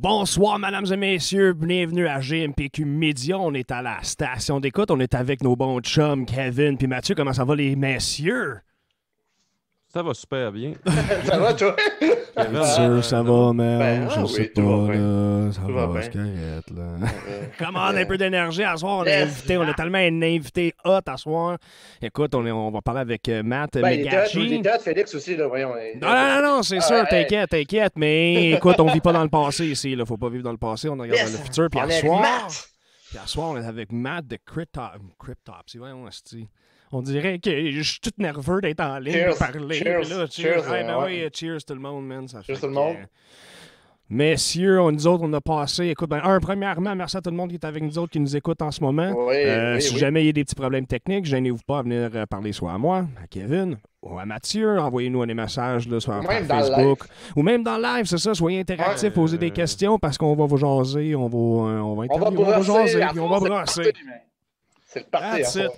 Bonsoir, mesdames et messieurs. Bienvenue à GMPQ Média. On est à la station d'écoute. On est avec nos bons chums, Kevin puis Mathieu. Comment ça va, les messieurs? Ça va super bien. Ça va, toi? Bien sûr, ça va, man. Je sais tout va pas, bien. là. Ça Tout va, va c'est bien. correct, là. Comment on a un peu d'énergie à soir? On a, Yes. invité, on a tellement un invité hot à soir. Écoute, on va parler avec Matt Ben, il était hot, Megachi. il était hot, Félix aussi, là, voyons. Non, c'est sûr, t'inquiète. Mais écoute, on vit pas dans le passé ici, là. Faut pas vivre dans le passé, on regarde Yes. dans le futur. Puis On à est avec soir, Matt. on est avec Matt de Cryptopsy. Voyons, esti. On dirait que je suis tout nerveux d'être en ligne Cheers. et parler. Cheers. Là, Cheers, Ouais, ben ouais. oui, cheers tout le monde, man. Ça Cheers fait tout le que, monde. Messieurs, nous autres, on a passé. Écoute, premièrement, merci à tout le monde qui est avec nous autres, qui nous écoute en ce moment. Oui, Si oui. jamais il y a des petits problèmes techniques, gênez-vous pas à venir parler soit à moi, à Kevin, ou à Mathieu. Envoyez-nous des messages là, sur Ou même dans Facebook. le live. Ou même dans le live, c'est ça. Soyez interactifs, Ouais. posez des questions parce qu'on va vous jaser, on va interviewer, on va jaser, puis on va brasser. C'est parti. That's it.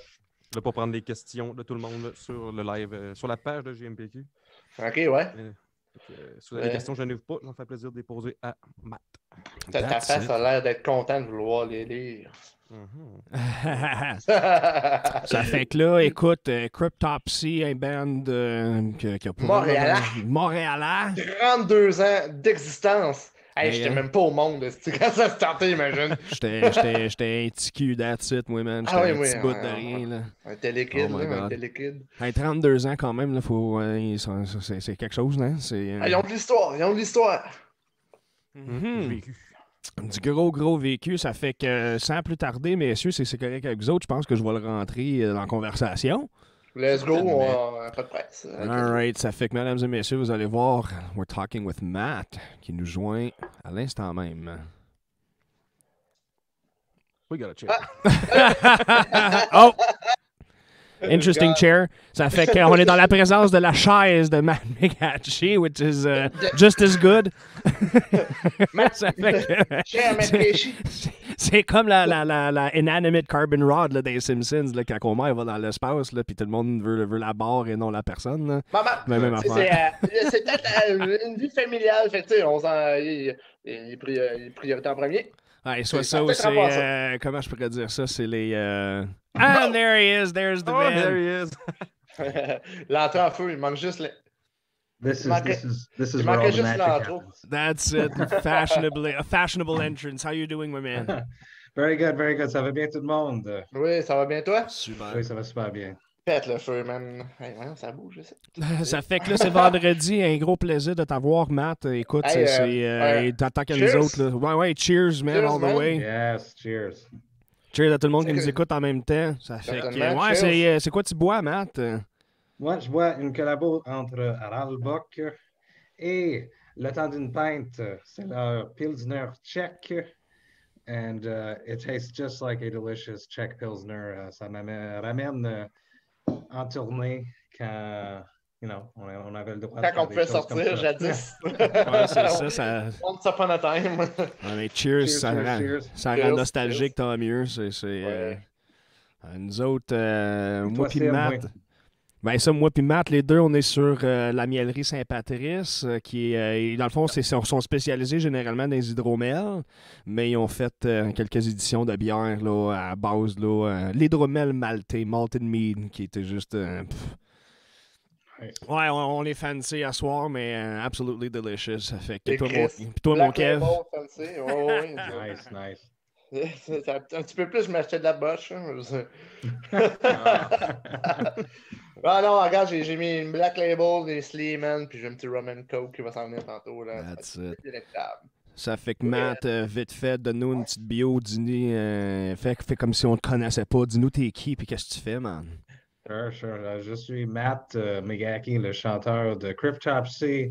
Là, pour prendre les questions de tout le monde là, sur le live, sur la page de GMPQ. OK, ouais. Si vous avez des questions, je ne vous pas. Ça me fait plaisir de les poser à Matt. Ta That's face it. a l'air d'être content de vouloir les lire. Ça fait que là, écoute, Cryptopsy, un band qui a Montréalais. 32 ans d'existence. Hey, Hey, j'étais hein. même pas au monde. Quand ça se tentait, imagine. J'étais un petit cul, that's it, moi, man. J'étais Ah oui, un oui, petit bout de ouais. rien, là. Un était liquide, Oh my là, un God. était liquide. Hey, 32 ans quand même, là, c'est quelque chose, hein? C'est Ah, ils ont de l'histoire, ils ont de l'histoire. Mhm. Vécu. Du gros vécu. Ça fait que, sans plus tarder, messieurs, c'est correct avec vous autres, je pense que je vais le rentrer dans la conversation. Let's go, on pas de presse. Alright, ça fait que, mesdames et messieurs, vous allez voir, we're talking with Matt, qui nous joint à l'instant même. We got a check. Oh! Interesting chair. Ça fait qu'on est dans la présence de la chaise de Matt Megachi, which is just as good. Ça fait que- Cher Megachi. c'est comme la inanimate carbon rod là, des Simpsons, là, quand Homer va dans l'espace, là, puis tout le monde veut la barre et non la personne. Là. Maman, Même affaire. c'est peut-être une vie familiale, fait que tu sais, il est priorité en premier. Ouais, soit ça ça ou peut-être rapport à c'est... comment je pourrais dire ça? C'est les... Ah, there he is! There's the Oh, man! there he is. L'entrée en feu, il manque juste le... This Il is where manquait all the juste magic l'intro. happens. That's it. A fashionable entrance. How you doing, my man? Very good, very good. Ça va bien tout le monde? Oui, ça va bien toi? Super. Oui, ça va super bien. Pète le feu, man. Hey, voyons, ça bouge, je sais. Ça fait que là, c'est vendredi. Un gros plaisir de t'avoir, Matt. Écoute, Hey, c'est tant qu'à nous cheers. autres. Là. Ouais, cheers, man, Cheers, all the man. way. Yes, cheers. Cheers à tout le monde qui C'est nous que- écoute en même temps. Ça fait que... Certainement, Ouais, cheers. c'est quoi tu bois, Matt? Moi, je bois une collabo entre Aralbock et Le Temps d'une Pinte. C'est leur Pilsner tchèque. And it tastes just like a delicious Czech Pilsner. Ça ramène en tournée quand, on avait le droit de Quand faire on des pouvait choses comme sortir, ça. jadis. Ouais, c'est ça. Once upon a time. Ouais, mais cheers, Cheers, ça cheers, rend, cheers. ça Cheers, rend nostalgique, cheers. tant mieux. Ouais. Nous autres, moi Toi, puis Seb, Matt... oui. Ben ça, moi puis Matt, les deux, on est sur la mielerie Saint-Patrice, qui est, dans le fond, sont spécialisés généralement dans les hydromels, mais ils ont fait quelques éditions de bière là, à base, l'hydromel maltais, malted mead, qui était juste... Nice. Ouais, on est fancy à soir, mais absolutely delicious. Ça fait que Et toi, Chris, puis toi, mon Black Kev... Label, fancy. Ouais. Nice, nice. Un petit peu plus, je m'achetais de la boche. Hein. Ah non, regarde, j'ai mis une Black Label, des Sleeman, puis j'ai un petit rum and coke qui va s'en venir tantôt. Là. That's C'est it. délectable. Ça fait que Matt, vite fait, donne-nous une petite bio, dis-nous, fais comme si on te connaissait pas, dis-nous t'es qui, puis qu'est-ce que tu fais, man? Sure. Je suis Matt Megaki, le chanteur de Cryptopsy.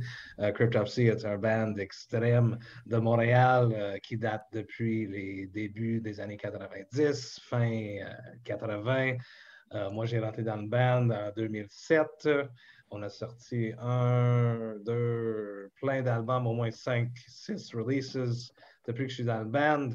Cryptopsy est un band extrême de Montréal qui date depuis les débuts des années 90, fin 80. Moi, j'ai rentré dans le band en 2007. On a sorti plein d'albums, au moins 5, 6 releases depuis que je suis dans le band.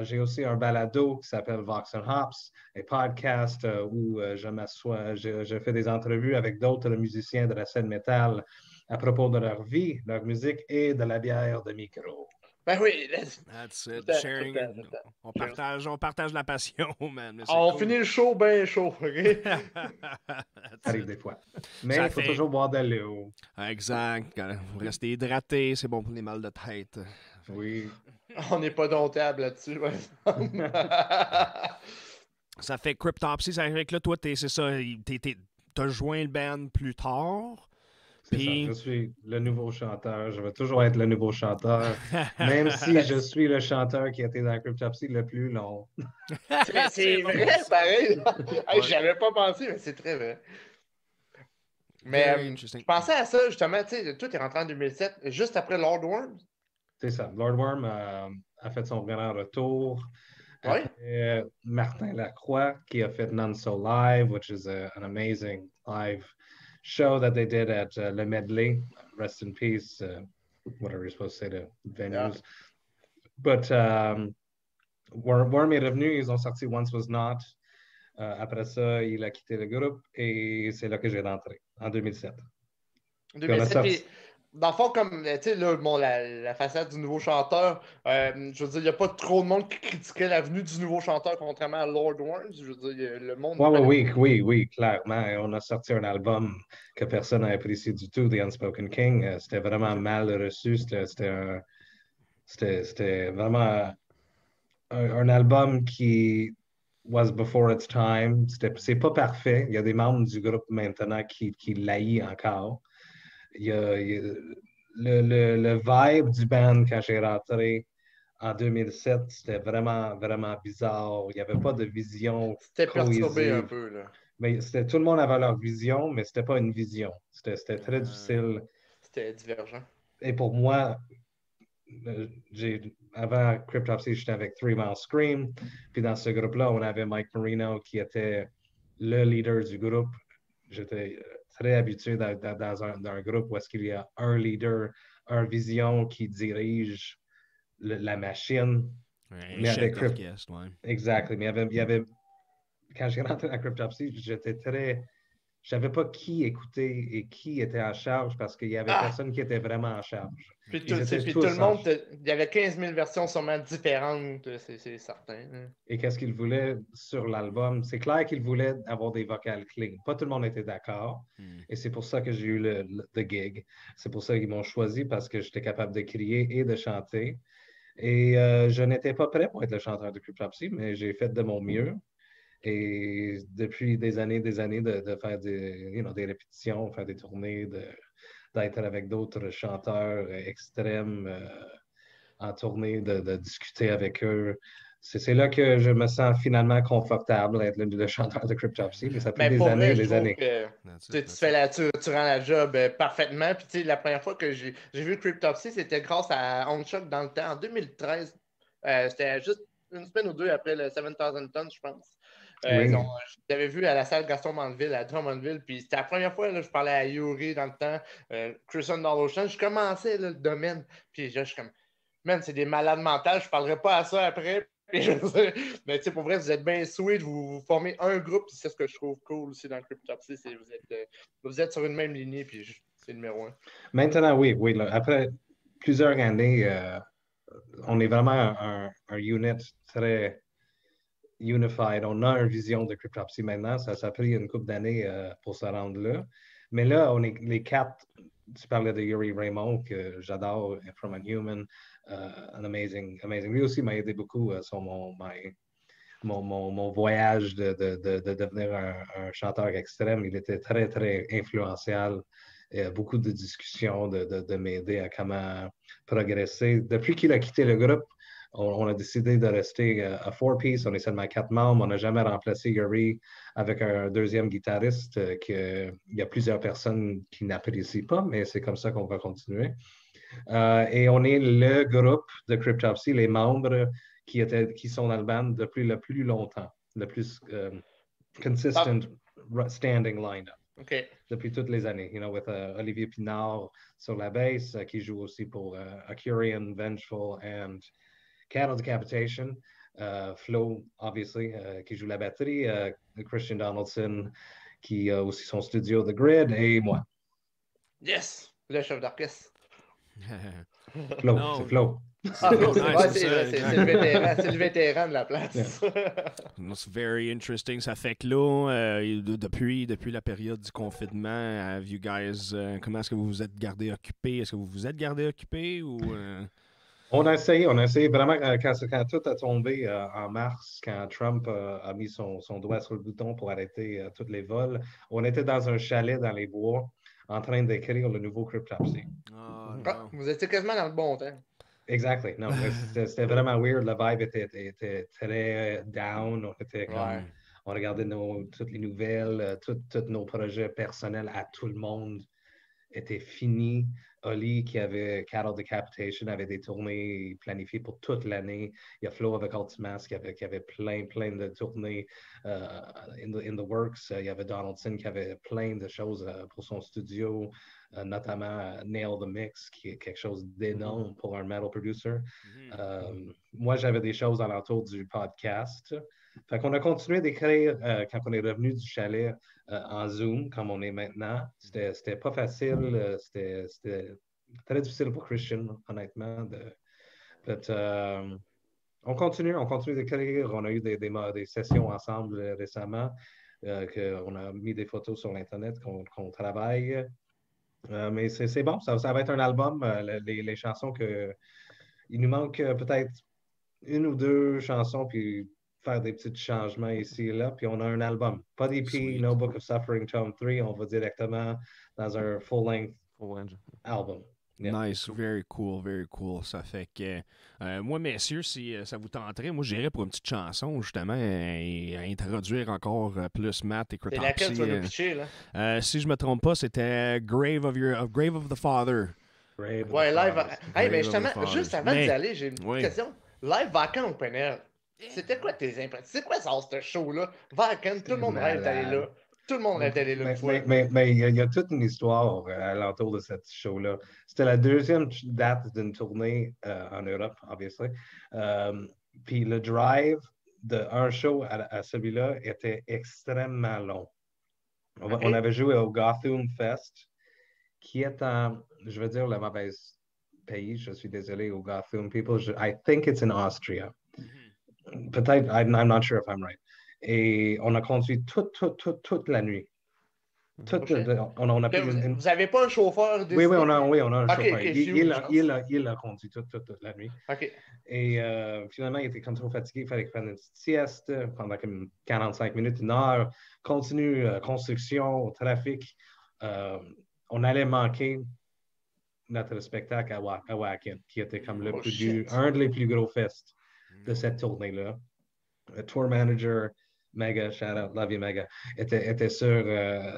J'ai aussi un balado qui s'appelle Vox and Hops, un podcast où je fais des entrevues avec d'autres musiciens de la scène métal à propos de leur vie, leur musique et de la bière de micro. Ben oui, That's tout it. le temps, Sharing. tout le temps, tout le temps. On partage la passion, man. Mais c'est On cool. finit le show bien chaud, OK? Ça arrive des fois. Mais Ça il faut fait- toujours boire de l'eau. Exact. Vous restez hydraté, c'est bon pour les mal de tête. Oui. On n'est pas domptable là-dessus, par exemple. Ça fait Cryptopsy, ça fait que là, toi, c'est ça, t'as joint le band plus tard. C'est Puis- ça, je suis le nouveau chanteur. Je vais toujours être le nouveau chanteur, même si je suis le chanteur qui a été dans Cryptopsy le plus long. C'est bon, vrai, ça. pareil. Hey, Ouais. j'avais pas pensé, mais c'est très vrai. Mais Very interesting. je pensais à ça, justement, tu sais, toi, t'es rentré en 2007, juste après Lord Worms. C'est ça. Lord Worm a fait son grand retour. Oui. Après, Martin Lacroix, qui a fait None So Live, which is an amazing live show that they did at Le Medley. Rest in peace, whatever you're supposed to say to venues. Yeah. But Worm est revenu, ils ont sorti Once Was Not. Après ça, il a quitté le groupe et c'est là que j'ai rentré, en 2007. 2007, puis, dans le fond, comme, tu sais, là, bon, la façade du nouveau chanteur, je veux dire, il n'y a pas trop de monde qui critiquait la venue du nouveau chanteur, contrairement à Lord Worms. Je veux dire, le monde... Oui, clairement. On a sorti un album que personne n'a apprécié du tout, The Unspoken King. C'était vraiment mal reçu. C'était vraiment un album qui was before its time. C'est pas parfait. Il y a des membres du groupe maintenant qui l'haïssent encore. Il y a le vibe du band quand j'ai rentré en 2007, c'était vraiment, vraiment bizarre. Il n'y avait pas de vision C'était perturbé un cohésive. peu, là. Mais tout le monde avait leur vision, mais c'était pas une vision. C'était très difficile. C'était divergent. Et pour moi, avant Cryptopsy, j'étais avec Three Mile Scream. Puis dans ce groupe-là, on avait Mike Marino qui était le leader du groupe. J'étais très habitué dans un groupe où est-ce qu'il y a un leader, une vision qui dirige la machine. Un chef d'orchestre, ouais. Exactement. Mais il y avait quand j'ai rentré dans Cryptopsy, je savais pas qui écouter et qui était en charge parce qu'il y avait personne qui était vraiment en charge. Puis tout le monde, il y avait 15 000 versions sûrement différentes, c'est certain. Et qu'est-ce qu'il voulait sur l'album? C'est clair qu'il voulait avoir des vocales clean. Pas tout le monde était d'accord. Et c'est pour ça que j'ai eu le gig. C'est pour ça qu'ils m'ont choisi parce que j'étais capable de crier et de chanter. Et je n'étais pas prêt pour être le chanteur de Cryptopsy, mais j'ai fait de mon mieux. Et depuis des années de faire des répétitions, faire des tournées, d'être avec d'autres chanteurs extrêmes en tournée, de discuter avec eux. C'est là que je me sens finalement confortable d'être le chanteur de Cryptopsy, mais ça fait des années, des années. Tu rends la job parfaitement. Puis tu sais, la première fois que j'ai vu Cryptopsy, c'était grâce à On Shock dans le temps, en 2013. C'était juste une semaine ou deux après le 7000 Tons, je pense. Oui. Je l'avais vu à la salle Gaston Mandeville, à Drummondville, puis c'était la première fois que je parlais à Yuri dans le temps, Christian dans l'Ocean. Je commençais le domaine, puis je suis comme, man, c'est des malades mentales, je parlerai pas à ça après. Mais tu sais, pour vrai, vous êtes bien sweet, vous formez un groupe, puis c'est ce que je trouve cool aussi dans Cryptopsy, c'est vous êtes sur une même lignée, puis c'est le numéro 1. Maintenant, oui. Là, après plusieurs années, on est vraiment un unit très unified. On a une vision de Cryptopsy maintenant. Ça a pris une couple d'années pour se rendre là. Mais là, on est les quatre. Tu parlais de Yuri Raymond, que j'adore, From Unhuman, un amazing. Lui aussi m'a aidé beaucoup sur mon voyage de devenir un chanteur extrême. Il était très, très influential. Beaucoup de discussions de m'aider à comment progresser. Depuis qu'il a quitté le groupe, on a décidé de rester à four-piece. On est seulement 4 membres. On n'a jamais remplacé Yuri avec un deuxième guitariste il y a plusieurs personnes qui n'apprécient pas, mais c'est comme ça qu'on va continuer. Et on est le groupe de Cryptopsy, les membres qui sont dans le band depuis le plus longtemps, le plus consistent standing line-up. Okay. Depuis toutes les années, with Olivier Pinard sur la basse, qui joue aussi pour Accurian, Vengeful, and Cattle Decapitation. Flo, obviously, qui joue la batterie. Christian Donaldson, qui a aussi son studio The Grid, et moi. Yes! Le chef d'orchestre. Flo, c'est Flo. Ah, Flo, Ouais, c'est le vétéran de la place. It's very interesting. Ça fait que là, depuis la période du confinement, have you guys, comment est-ce que vous vous êtes gardé occupé? Est-ce que vous vous êtes gardé occupé ou... On a essayé vraiment quand tout a tombé en mars, quand Trump a mis son doigt sur le bouton pour arrêter tous les vols. On était dans un chalet dans les bois en train d'écrire le nouveau Cryptopsy. Ah, vous étiez quasiment dans le bon temps. Exactly. Non, c'était vraiment weird. Le vibe était très down. On était comme, on regardait toutes les nouvelles, tous nos projets personnels à tout le monde étaient finis. Oli, qui avait Cattle Decapitation, avait des tournées planifiées pour toute l'année. Il y a Flo avec Ultimask qui avait plein de tournées in the works. Il y avait Donaldson qui avait plein de choses pour son studio, notamment Nail the Mix, qui est quelque chose d'énorme pour un metal producer. Moi, j'avais des choses alentour du podcast. Fait qu'on a continué d'écrire quand on est revenu du chalet en Zoom, comme on est maintenant. C'était pas facile. C'était très difficile pour Christian, honnêtement. On continue d'écrire. On a eu des sessions ensemble récemment. On a mis des photos sur l'Internet qu'on travaille. Mais c'est bon, ça va être un album. Les chansons il nous manque peut-être une ou deux chansons, puis faire des petits changements ici et là, puis on a un album. Pas d'EP, No Book of Suffering, Tome 3, on va directement dans un full-length album. Yeah. Nice, very cool. Ça fait que, moi, messieurs, si ça vous tenterait, moi, j'irais pour une petite chanson, justement, à introduire encore plus Matt et Cryptopsy. C'est laquelle tu vas nous pitcher, là? Si je me trompe pas, c'était Grave of the Father. Ouais, live. Hey, mais justement, juste avant d'y aller, j'ai une petite question. Live Vacan Open Air. C'était quoi tes impressions? C'est quoi ça, ce show-là? Vacan, tout le monde rêve d'aller là. Tout le monde rêve d'aller là une fois. Mais il y a toute une histoire alentour de cette show-là. C'était la deuxième date d'une tournée en Europe, obviously. Puis le drive d'un show à celui-là était extrêmement long. On avait joué au Gotham Fest, qui est je veux dire, le mauvais pays. Je suis désolé au Gotham People. I think it's in Austria. Peut-être, I'm not sure if I'm right. Et on a conduit toute la nuit. On a Vous n'avez pas un chauffeur? Oui, on a un chauffeur. Okay, il a conduit toute la nuit. Okay. Et finalement, il était comme trop fatigué. Il fallait qu'il prenne une petite sieste pendant comme 45 minutes, une heure. Continue, construction, trafic. On allait manquer notre spectacle à Wacken, qui était comme un des plus gros fests de cette tournée-là. Le tour manager, Mega, shout out, love you Mega, était sur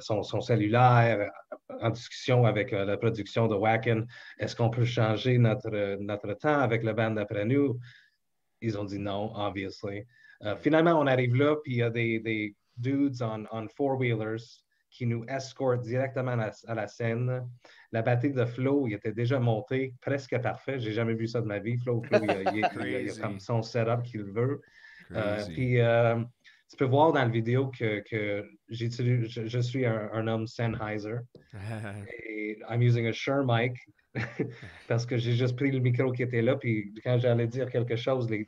son cellulaire en discussion avec la production de Wacken. Est-ce qu'on peut changer notre temps avec le band d'après nous? Ils ont dit non, obviously. Finalement, on arrive là, puis il y a des dudes on four-wheelers qui nous escortent directement à la scène. La batterie de Flo, il était déjà monté, presque parfait. J'ai jamais vu ça de ma vie. Flo il a comme son setup qu'il veut. Puis tu peux voir dans la vidéo que je suis un homme Sennheiser. Et I'm using a Shure mic parce que j'ai juste pris le micro qui était là. Puis quand j'allais dire quelque chose, les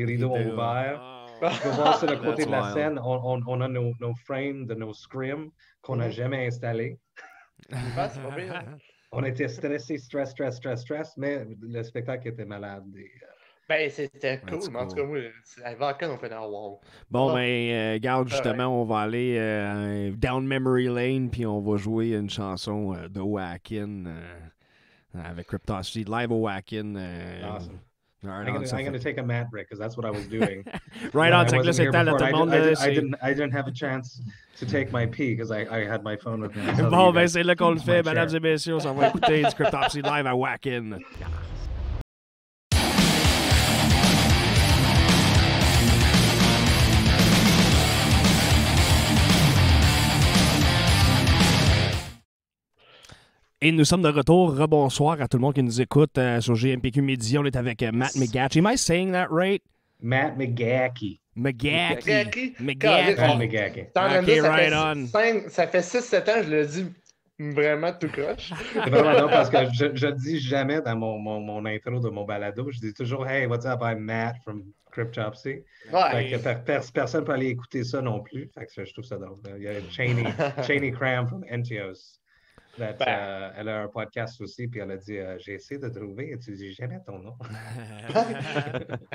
rideaux ont ouvert. Tu peux voir sur le côté de la scène, on a nos frames de nos scrims qu'on n'a jamais installés. On était stressés, stress, mais le spectacle était malade. Ben, c'était cool, mais en tout cas, moi, à Vacan, on fait un wow. Bon, ben, regarde, justement, on va aller down memory lane, puis on va jouer une chanson de Wacken avec Cryptopsy, live au Wacken. Awesome. I'm going to take a mat break because that's what I was doing. Right on, c'est que là, c'est le temps de tout le monde. I didn't have a chance to take my pee because I had my phone with me. Bon, ben, c'est là qu'on le fait, mesdames et messieurs. On va écouter du Cryptopsy live à Wacken. Et nous sommes de retour. Rebonsoir à tout le monde qui nous écoute sur GMPQ Midi. On est avec Matt McGachy. Am I saying that right? Matt McGachy. McGachy. Okay, right on. Ça fait 6-7 ans, je le dis Vraiment tout croche. C'est vraiment non, parce que je le dis jamais dans mon intro de mon balado. Je dis toujours Hey, what's up? I'm Matt from Cryptopsy. Fait que personne ne peut aller écouter ça non plus. Fait que je trouve ça drôle. Il y a Cheney Cram from NTOs. Elle a un podcast aussi, puis elle a dit j'ai essayé de trouver et tu dis jamais ton nom.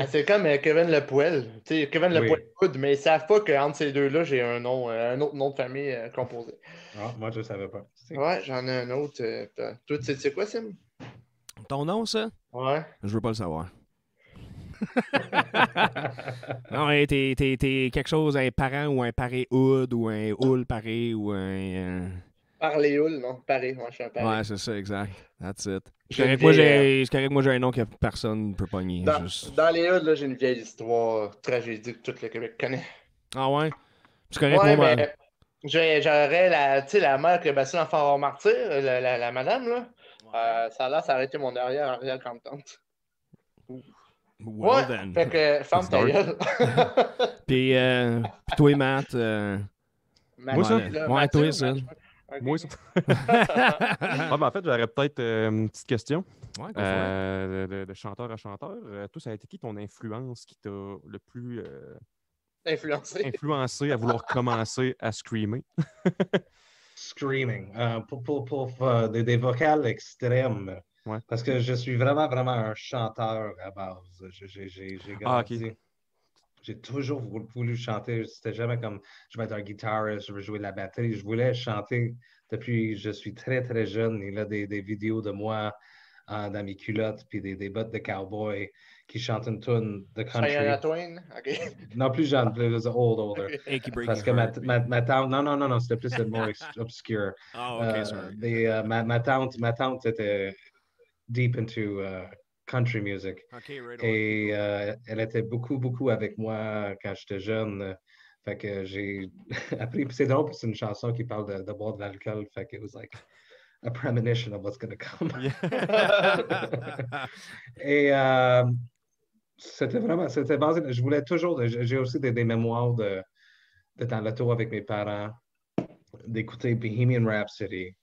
C'est comme Kevin Lepoel. Tu sais, Kevin Lepoel, mais ils ne savent pas qu'entre ces deux-là, j'ai un autre nom de famille composé. Ah, moi, je ne savais pas. Ouais, j'en ai un autre. Toi, tu sais quoi, Sim? Ton nom, ça? Ouais. Je veux pas le savoir. Non, t'es quelque chose, un parent ou un paré hood ou un houle paré ou un. Parler houle, non? Paré, moi je suis un paré. Ouais, c'est ça, exact. That's it. C'est correct que moi j'ai un nom que personne ne peut pogner. Dans les hoods, là, j'ai une vieille histoire tragédie que tout le Québec connaît. Ah ouais? C'est correct, ouais, moi. Mais j'aurais la mère qui a battu l'enfant martyr, la madame, là. Ça a l'air s'arrêter mon arrière comme tante. Well, then. Fait que ferme ta gueule. Puis toi, Matt. Moi, ça? Ouais, toi, ça. Okay. Moi, ça. En fait, j'aurais peut-être une petite question. Ouais, de chanteur à chanteur. Toi, ça a été qui ton influence qui t'a le plus influencé à vouloir commencer à screamer? Screaming. Pour des vocales extrêmes. Ouais. Parce que je suis vraiment un chanteur à base. J'ai grandi. Okay. J'ai toujours voulu chanter. C'était jamais comme je vais être un guitariste, je veux jouer de la batterie. Je voulais chanter depuis que je suis très jeune. Il y a des vidéos de moi dans mes culottes puis des bottes de cowboy qui chantent une tune de country. Shania Twain? Okay. Non, plus jeune, plus older. Okay. Parce que ma tante, non, c'était plus more obscure. Oh, OK, sorry. Ma tante était deep into country music. Okay, right Et elle était beaucoup avec moi quand j'étais jeune. Fait que j'ai appris. C'est drôle, c'est une chanson qui parle de boire de l'alcool. Fait que it was like a premonition of what's going to come. Et c'était basé. Je voulais toujours. J'ai aussi des mémoires de dans l'auto avec mes parents, d'écouter Bohemian Rhapsody.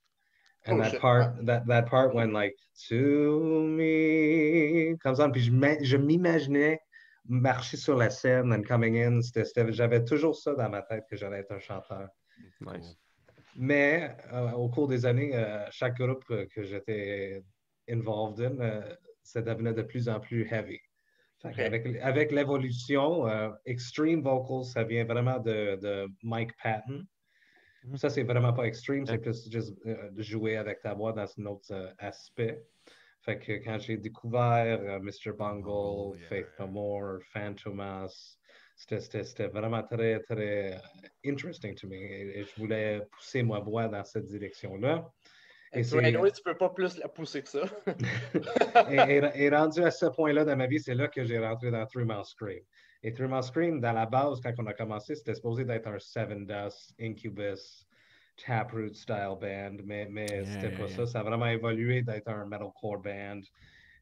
And that part when like to me comes on, puis je m'imaginais marcher sur la scène and coming in. J'avais toujours ça dans ma tête que j'allais être un chanteur. Nice. Mais au cours des années, chaque groupe que j'étais involved in, ça devenait de plus en plus heavy. Avec l'évolution, extreme vocals, ça vient vraiment de Mike Patton. Ça, c'est vraiment pas extreme, c'est plus juste jouer avec ta voix dans un autre aspect. Fait que quand j'ai découvert Mr. Bungle, Faith No More, Fantomas, c'était vraiment très interesting to me. Et je voulais pousser ma voix dans cette direction-là. Et tu peux pas plus la pousser que ça. et rendu à ce point-là dans ma vie, c'est là que j'ai rentré dans Three Mile Scream. Et Three Mile Scream, dans la base, quand on a commencé, c'était supposé d'être un Seven Dust, Incubus, Taproot style band, mais c'était pas ça. Ça a vraiment évolué d'être un metalcore band.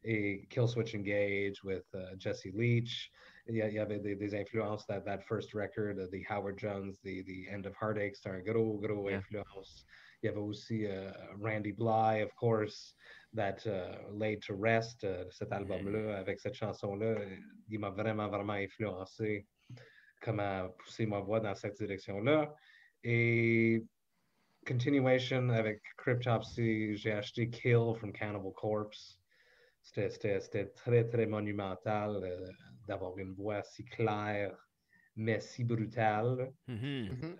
Et Killswitch Engage with Jesse Leach. Il y avait des influences, that first record, the Howard Jones, the End of Heartache, c'était un gros influence. Il y avait aussi Randy Bly, of course, that Laid to Rest, cet album-là, avec cette chanson-là, il m'a vraiment influencé comment pousser ma voix dans cette direction-là. Et continuation avec Cryptopsy, j'ai acheté Kill from Cannibal Corpse. C'était très monumental d'avoir une voix si claire, mais si brutale.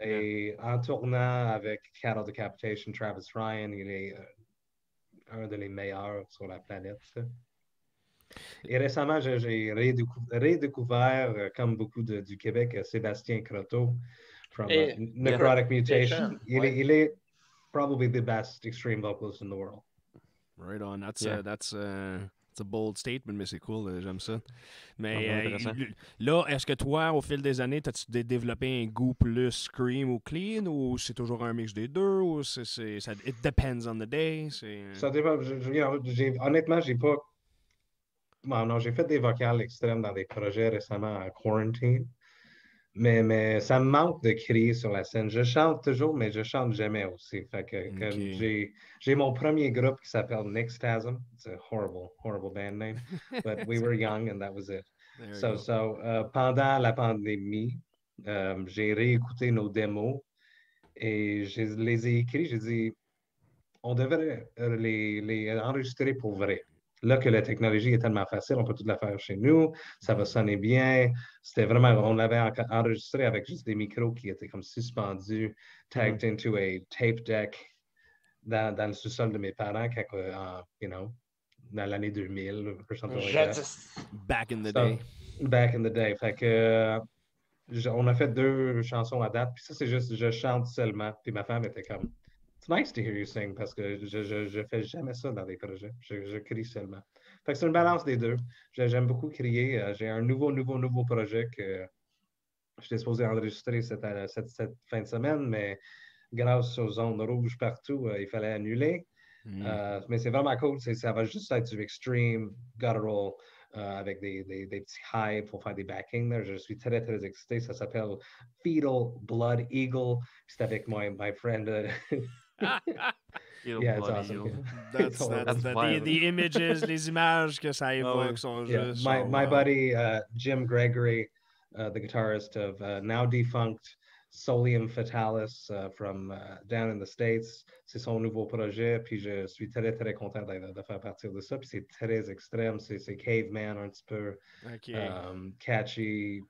Et en tournant avec Cattle Decapitation, Travis Ryan, il est un des meilleurs sur la planète. Et récemment, j'ai redécouvert, comme beaucoup du Québec, Sébastien Croteau from Necrotic Mutation. Il est probably the best extreme vocalist in the world. Right on. That's a bold statement, mais c'est cool, j'aime ça. Mais là, est-ce que toi, au fil des années, as-tu développé un goût plus scream ou clean, ou c'est toujours un mix des deux, ou it depends on the day? Ça dépend. Honnêtement, j'ai pas... Non, j'ai fait des vocales extrêmes dans des projets récemment à Quarantine. Mais ça me manque de crier sur la scène. Je chante toujours, mais je chante jamais aussi. Fait que comme j'ai mon premier groupe qui s'appelle Nixtasm. It's a horrible band name. But we were young and that was it. Pendant la pandémie, j'ai réécouté nos démos et je les ai écrits. J'ai dit, on devrait les enregistrer pour vrai. Là que la technologie est tellement facile, on peut tout la faire chez nous, ça va sonner bien. C'était vraiment, on l'avait enregistré avec juste des micros qui étaient comme suspendus, tagged into a tape deck dans le sous-sol de mes parents, dans l'année 2000, or something like that. Back in the day. Back in the day. Fait que on a fait 2 chansons à date, puis ça, c'est juste, je chante seulement. Puis ma femme était comme, it's nice to hear you sing, parce que je fais jamais ça dans des projets. Je crie seulement. Fait que c'est une balance des deux. J'aime beaucoup crier. J'ai un nouveau projet que j'étais supposé enregistrer cette fin de semaine, mais grâce aux ondes rouges partout, il fallait annuler. Mais c'est vraiment cool. Ça va juste être du extreme, guttural, avec des petits highs pour faire des backings. Là. Je suis très, très excité. Ça s'appelle Fetal Blood Eagle. C'est avec my friend. Yeah, it's awesome. That's the images, les images que ça évoque sont juste. My buddy Jim Gregory, the guitarist of now defunct Solium Fatalis from down in the States. C'est son nouveau projet, puis je suis très, très content de faire partie de ça. Puis c'est très extrême, c'est caveman un petit peu, catchy,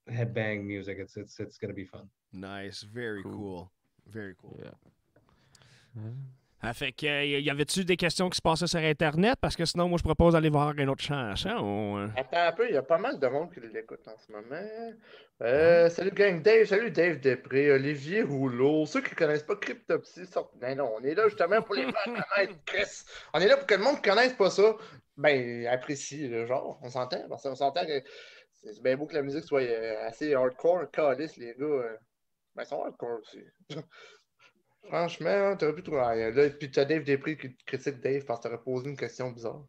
headbang music. It's going to be fun. Nice, very cool. Very cool. Yeah. Fait que, y avait-tu des questions qui se passaient sur Internet? Parce que sinon, moi, je propose d'aller voir une autre chanson. Attends un peu, il y a pas mal de monde qui l'écoute en ce moment. Salut gang Dave, salut Dave Després, Olivier Rouleau. Ceux qui ne connaissent pas Cryptopsy sortent. Non, on est là justement pour les faire connaître, Chris. On est là pour que le monde ne connaisse pas ça. Ben, apprécie le genre, on s'entend. Parce qu'on s'entend que c'est bien beau que la musique soit assez hardcore, calice, les gars. Ben, ils sont hardcore aussi. Franchement, t'aurais pu trouver. Là, puis t'as Dave Després qui critique Dave parce que t'aurais posé une question bizarre.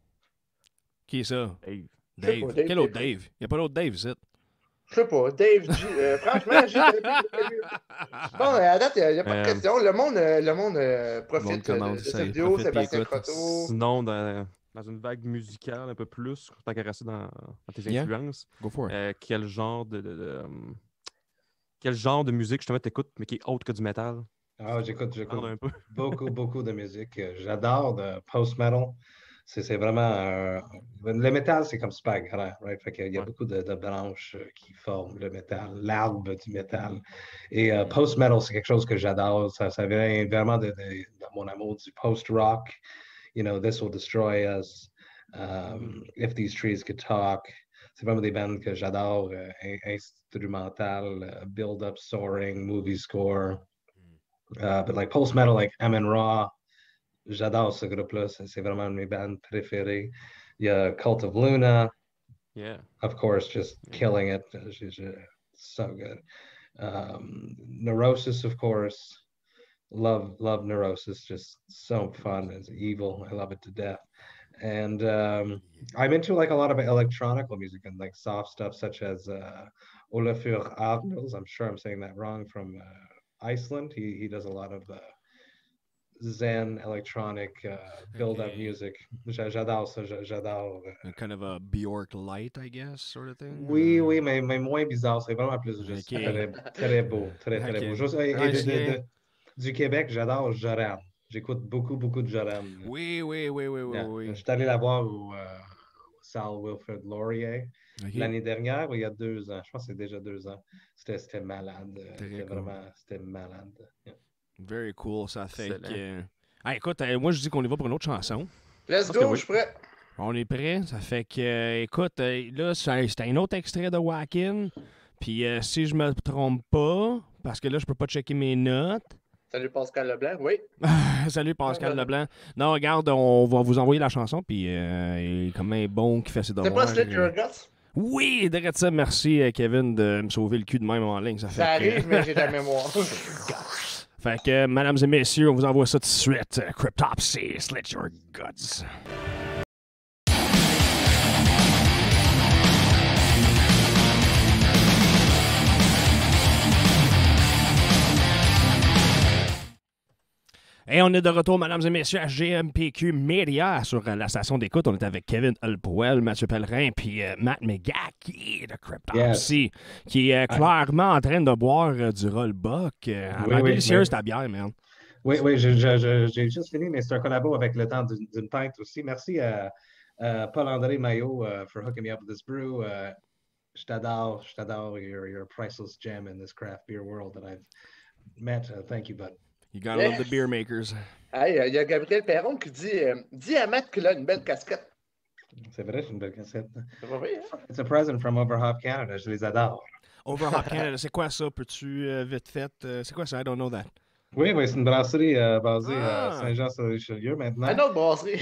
Qui est ça? Dave. Quel autre Dave? Il n'y a pas d'autre Dave, c'est. Je sais pas. Dave G. Franchement, bon, à date, il n'y a pas de question. Le monde profite de cette vidéo. Sébastien Croteau. Sinon, dans une vague musicale un peu plus, tant qu'à rester dans tes influences, Go for it. quel genre de musique justement t'écoutes, mais qui est autre que du métal? J'écoute beaucoup de musique. J'adore le post-metal. C'est vraiment... le métal, c'est comme super grand, right? Fait qu'il y a beaucoup de branches qui forment le métal, l'arbre du métal. Et post-metal, c'est quelque chose que j'adore. Ça vient vraiment de mon amour du post-rock. You know, This Will Destroy Us, If These Trees Could Talk. C'est vraiment des bandes que j'adore. Instrumental, build-up, soaring, movie score. But like post-metal, like Amon-Ra, j'adore ce groupe-là. C'est vraiment une de mes bandes préférées. Il y a Cult of Luna. Yeah. Of course, just killing it. So good. Neurosis, of course. Love Neurosis. Just so fun. It's evil. I love it to death. And I'm into like a lot of electronic music and like soft stuff such as Olafur Arnalds. I'm sure I'm saying that wrong, from Iceland. He does a lot of Zen electronic build-up music. J'adore ça. J'adore. Kind of a Bjork light, I guess, sort of thing? Oui, mais moins bizarre. C'est vraiment plus juste très beau. Très beau. Juste, du Québec, j'adore Joran. J'écoute beaucoup de Joran. Oui. Je suis allé la voir au salle Wilfrid Laurier l'année dernière, ou il y a 2 ans. Je pense que c'est déjà 2 ans. C'était malade. C'était malade. Yeah. Very cool, ça fait que... écoute, moi je dis qu'on y va pour une autre chanson. Let's go, je suis prêt. On est prêt, ça fait que... écoute, là, c'était un autre extrait de Wacken. Puis si je me trompe pas, parce que là, je peux pas checker mes notes... Salut Pascal Leblanc, oui. Salut Pascal Leblanc. Non, regarde, on va vous envoyer la chanson, puis il est comme un bon qui fait ses devoirs. C'est pas Slit Your Guts? Oui, derrière ça, merci Kevin de me sauver le cul de même en ligne. Ça arrive, mais j'ai ta mémoire. Fait que, mesdames et messieurs, on vous envoie ça tout de suite. Cryptopsy, Slit Your Guts. Et on est de retour, mesdames et messieurs, à GMPQ Media sur la station d'écoute. On est avec Kevin Holpoel, Mathieu Pellerin, puis Matt McGackie de Cryptopsy, qui est clairement en train de boire du Rollbuck. Oui, délicieuse ta bière, man. Oui, j'ai juste fini, mais c'est un collabo avec le temps d'une pinte aussi. Merci à Paul-André Maillot for hooking me up with this brew. Je t'adore, your priceless gem in this craft beer world that I've met. Thank you, bud. You gotta love the beer makers. Hey, il y a Gabriel Perron qui dit dis à Matt qu'il a une belle casquette. C'est vrai, c'est une belle cassette. C'est pas vrai, hein? It's a present from Overhop Canada. Je les adore. Overhop Canada, c'est quoi ça? Peux-tu vite fait? C'est quoi ça? I don't know that. Oui, c'est une brasserie basée à Saint-Jean-sur-Richelieu maintenant. Un autre brasserie.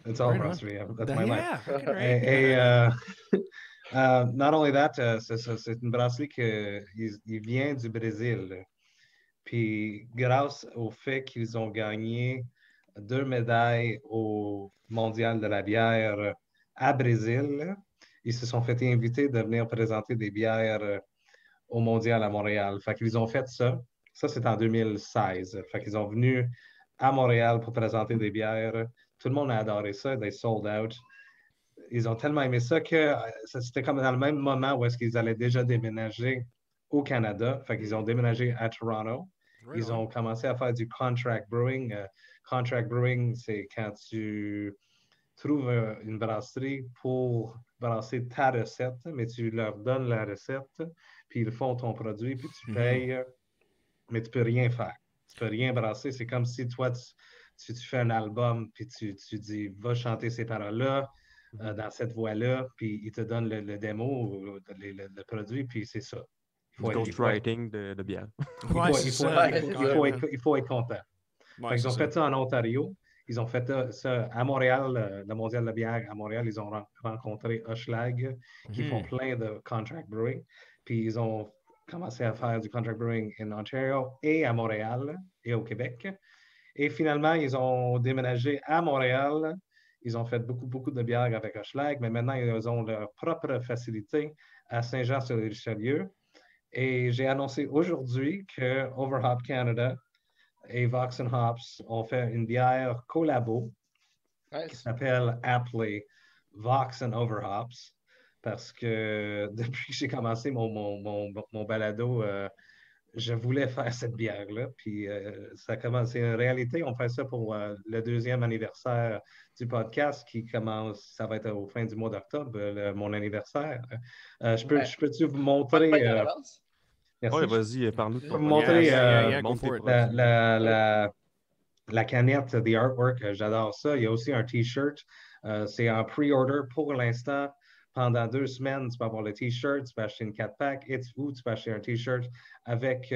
It's all brasserie. That's my life. Yeah, okay, Et not only that, c'est une brasserie qui vient du Brésil. Puis grâce au fait qu'ils ont gagné 2 médailles au Mondial de la bière à Brésil, ils se sont fait inviter de venir présenter des bières au Mondial à Montréal. Fait qu'ils ont fait ça. Ça, c'est en 2016. Fait qu'ils ont venu à Montréal pour présenter des bières. Tout le monde a adoré ça. They sold out. Ils ont tellement aimé ça que c'était comme dans le même moment où est-ce qu'ils allaient déjà déménager au Canada. Fait qu'ils ont déménagé à Toronto. Ils ont commencé à faire du contract brewing. Contract brewing, c'est quand tu trouves une brasserie pour brasser ta recette, mais tu leur donnes la recette, puis ils font ton produit, puis tu payes, mais tu peux rien faire. Tu peux rien brasser. C'est comme si toi, tu fais un album, puis tu dis, va chanter ces paroles-là, dans cette voix-là, puis ils te donnent le démo, le produit, puis c'est ça. Du ghostwriting de bière. Il faut être content. Ouais, ils ont fait ça en Ontario. Ils ont fait ça à Montréal, le Mondial de la bière à Montréal. Ils ont rencontré Hochelag, qui font plein de contract brewing. Puis ils ont commencé à faire du contract brewing en Ontario et à Montréal et au Québec. Et finalement, ils ont déménagé à Montréal. Ils ont fait beaucoup de bières avec Hochelag, mais maintenant, ils ont leur propre facilité à Saint-Jean-sur-Richelieu. Et j'ai annoncé aujourd'hui que Overhop Canada et Vox and Hops ont fait une bière collabo qui s'appelle aptly Vox and Overhops parce que depuis que j'ai commencé mon balado, je voulais faire cette bière-là. Puis ça commence, c'est une réalité. On fait ça pour le 2e anniversaire du podcast qui commence, ça va être au fin du mois d'octobre, mon anniversaire. Je peux-tu vous montrer... Merci. Oui, vas-y, parle-nous de ton montrer Yeah, la canette, the artwork, j'adore ça. Il y a aussi un T-shirt. C'est en pre-order pour l'instant. Pendant 2 semaines, tu peux avoir le T-shirt, tu peux acheter une 4-pack et tu peux acheter un T-shirt avec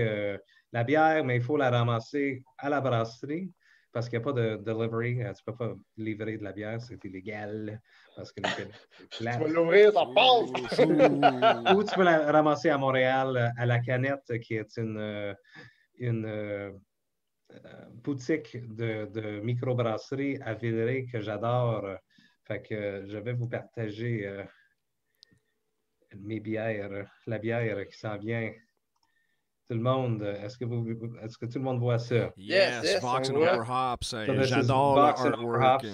la bière, mais il faut la ramasser à la brasserie parce qu'il n'y a pas de delivery. Tu ne peux pas livrer de la bière, c'est illégal. Parce que tu vas l'ouvrir, ça passe! Ou tu peux la ramasser à Montréal à la Canette, qui est une boutique de microbrasserie à Villeray que j'adore. Fait que je vais vous partager mes bières, la bière qui s'en vient. Tout le monde, est-ce que tout le monde voit ça? Yes, Vox and Overhops. J'adore l'artwork.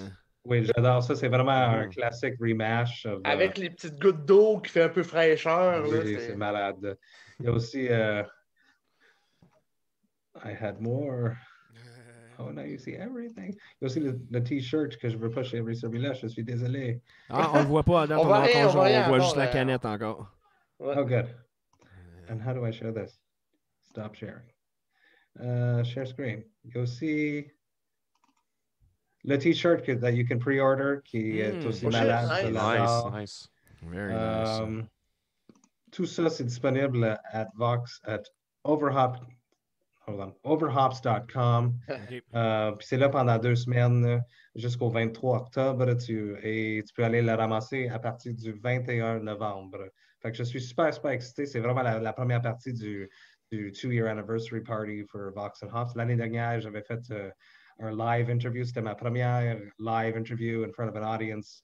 Oui, j'adore ça. C'est vraiment un classique rematch. Avec les petites gouttes d'eau qui fait un peu fraîcheur. Oui, c'est malade. Il y a aussi I had more. Oh, now you see everything. Il y a aussi le T-shirt que je ne veux pas chez celui-là. Je suis désolé. Ah, on ne le voit pas, Adam. On voit juste la canette encore. Oh, good. And how do I share this? Stop sharing. Share screen. Il y a aussi le T-shirt that you can pre-order qui est aussi malade. Nice. Very nice. Tout ça, c'est disponible at overhops.com. Puis c'est là pendant 2 semaines jusqu'au 23 octobre. Et tu peux aller la ramasser à partir du 21 novembre. Fait que je suis super excité. C'est vraiment la première partie du 2-year anniversary party for Vox and Hops. L'année dernière, j'avais fait un live interview. C'était ma première live interview in front of an audience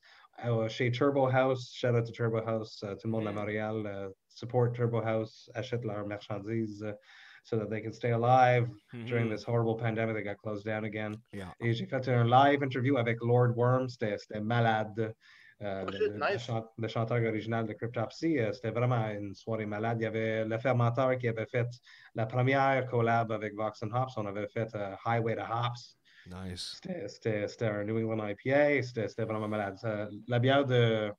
chez Turbo House. Shout out to Turbo House. Tout le monde à Montréal. Support Turbo House. Achète leurs marchandises. so that they can stay alive during this horrible pandemic that got closed down again. Yeah. Et j'ai fait un live interview avec Lord Worm, c'était malade. Le chanteur original de Cryptopsy, c'était vraiment une soirée malade. Il y avait le fermenteur qui avait fait la première collab avec Vox and Hops. On avait fait Highway to Hops. Nice. C'était un New England IPA. C'était vraiment malade. La bière de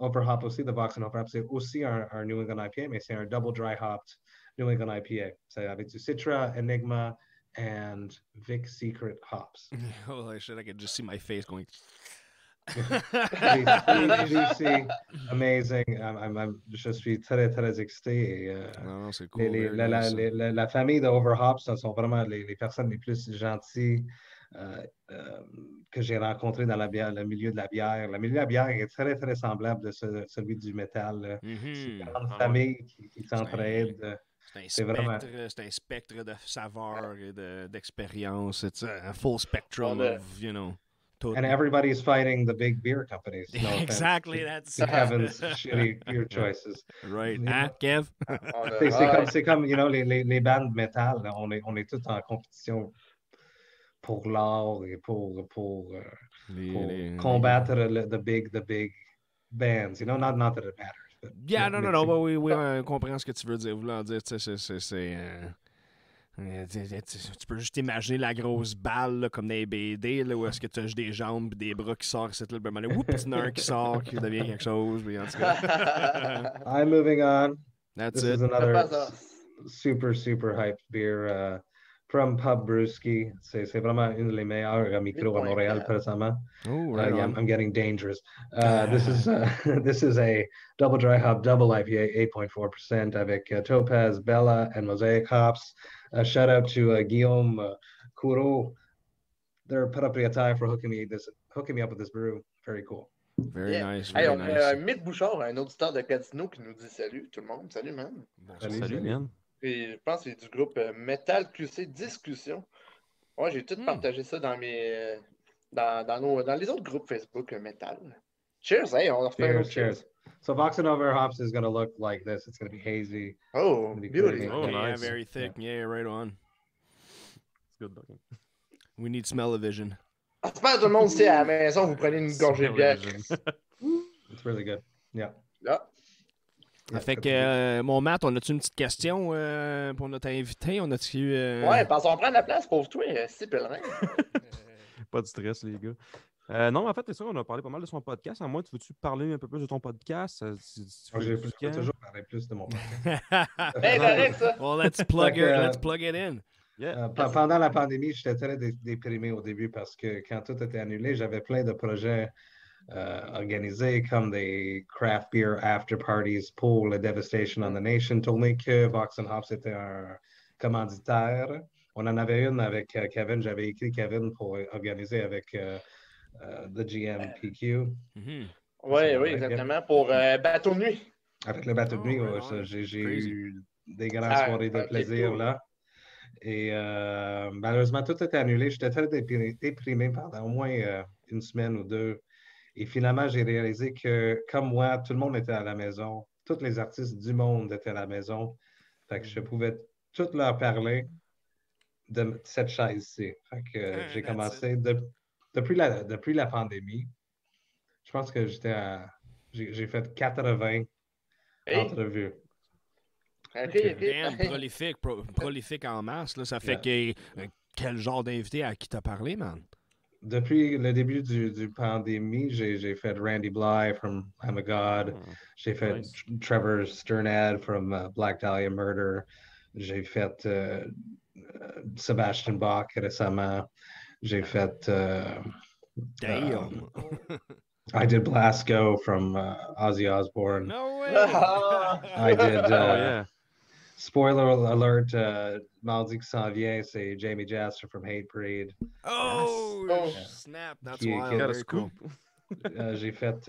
Upper Hop aussi, de Vox and Hops, c'est aussi un New England IPA, mais c'est un double dry hopped New England IPA. C'est avec du Citra, Enigma, and Vic Secret hops. Holy shit, I could just see my face going. juicy, amazing. Je suis très, très excité. Non, c'est cool. La famille de Overhops, ce sont vraiment les personnes les plus gentilles que j'ai rencontrées dans le milieu de la bière. Le milieu de la bière est très, très semblable de celui du métal. C'est une grande famille qui s'entraide. C'est un spectre de saveurs et d'expérience. It's a full spectrum of, you know. And everybody's fighting the big beer companies. No exactly, that's Kevin's shitty beer choices. Right, hein, Kev? C'est comme, you know, les bandes métal, on est tous en compétition pour l'art et pour combattre the big bands. You know, not that it matters. But, yeah, no, oui, on comprend ce que tu veux dire. Vouloir dire, tu sais, tu peux juste imaginer la grosse balle là, comme dans les BD là, où est-ce que tu as juste des jambes et des bras qui sortent, c'est le moment oups, il y en a un qui sort, qui devient quelque chose. Mais en tout cas. I'm moving on. That's This it. is another super hype beer from Pub Brewski. C'est vraiment une des meilleures micros à Montréal présentement. Oh, right on. I'm getting dangerous. This is a double dry hop, double IPA, 8.4% avec Topaz, Bella, and Mosaic hops. Shout out to Guillaume Courreau, their propriétaire, for hooking me up with this brew. Very cool. Very nice. Hey, on a Mick Bouchard, un auditeur de Gatineau, qui nous dit salut tout le monde. Salut, man. Bon, salut, man. Et je pense que c'est du groupe Metal QC Discussion. Ouais, j'ai tout partagé ça dans mes dans les autres groupes Facebook Metal. Cheers, hey, on refait un autre cheers. So Vox and Over Hops is going to look like this. It's going to be hazy. Oh, beautiful. Oh, yeah, nice. very thick. Yeah, right on. It's good looking. We need smell-o-vision. J'espère que tout le monde sait à la maison, vous prenez une gorgée de bière. It's really good. Yeah. Fait que, mon Matt, on a-tu une petite question pour notre invité? On a-tu... Ouais, parce qu'on prend la place pour toi, si pèlerin. Pas de stress, les gars. Non, en fait, c'est ça, on a parlé pas mal de son podcast. À moi, tu veux-tu parler un peu plus de ton podcast? Je peux toujours parler plus de mon podcast. Hey, correct, ça. Well, let's plug it in. Yeah. Pendant la pandémie, j'étais très déprimé au début parce que quand tout était annulé, j'avais plein de projets organisés comme des craft beer after parties pour le Devastation on the Nation tournée que Vox and Hops était un commanditaire. On en avait une avec Kevin. J'avais écrit Kevin pour organiser avec the GMPQ. Oui, exactement. Pour Bateau de nuit. Avec le Bateau de nuit, j'ai eu des grandes soirées de plaisir là. Et malheureusement, tout était annulé. J'étais très déprimé pendant au moins une semaine ou deux. Et finalement, j'ai réalisé que, comme moi, tout le monde était à la maison. Tous les artistes du monde étaient à la maison. Fait que je pouvais tout leur parler de cette chaise-ci. Fait que j'ai commencé depuis la pandémie. Je pense que j'ai fait 80 entrevues. OK. Damn, prolifique en masse. Là. Ça fait que quel genre d'invité à qui t'as parlé, man? Depuis le début du pandémie, j'ai fait Randy Bly from I'm a God. J'ai fait Trevor Sternad from Black Dahlia Murder. J'ai fait Sebastian Bach récemment. J'ai fait Damn. I did Blasco from Ozzy Osbourne. No way! I did spoiler alert, mardi qui s'en vient, c'est Jamie Jasper from Hate Breed. Oh, snap, that's wild. Very cool. J'ai fait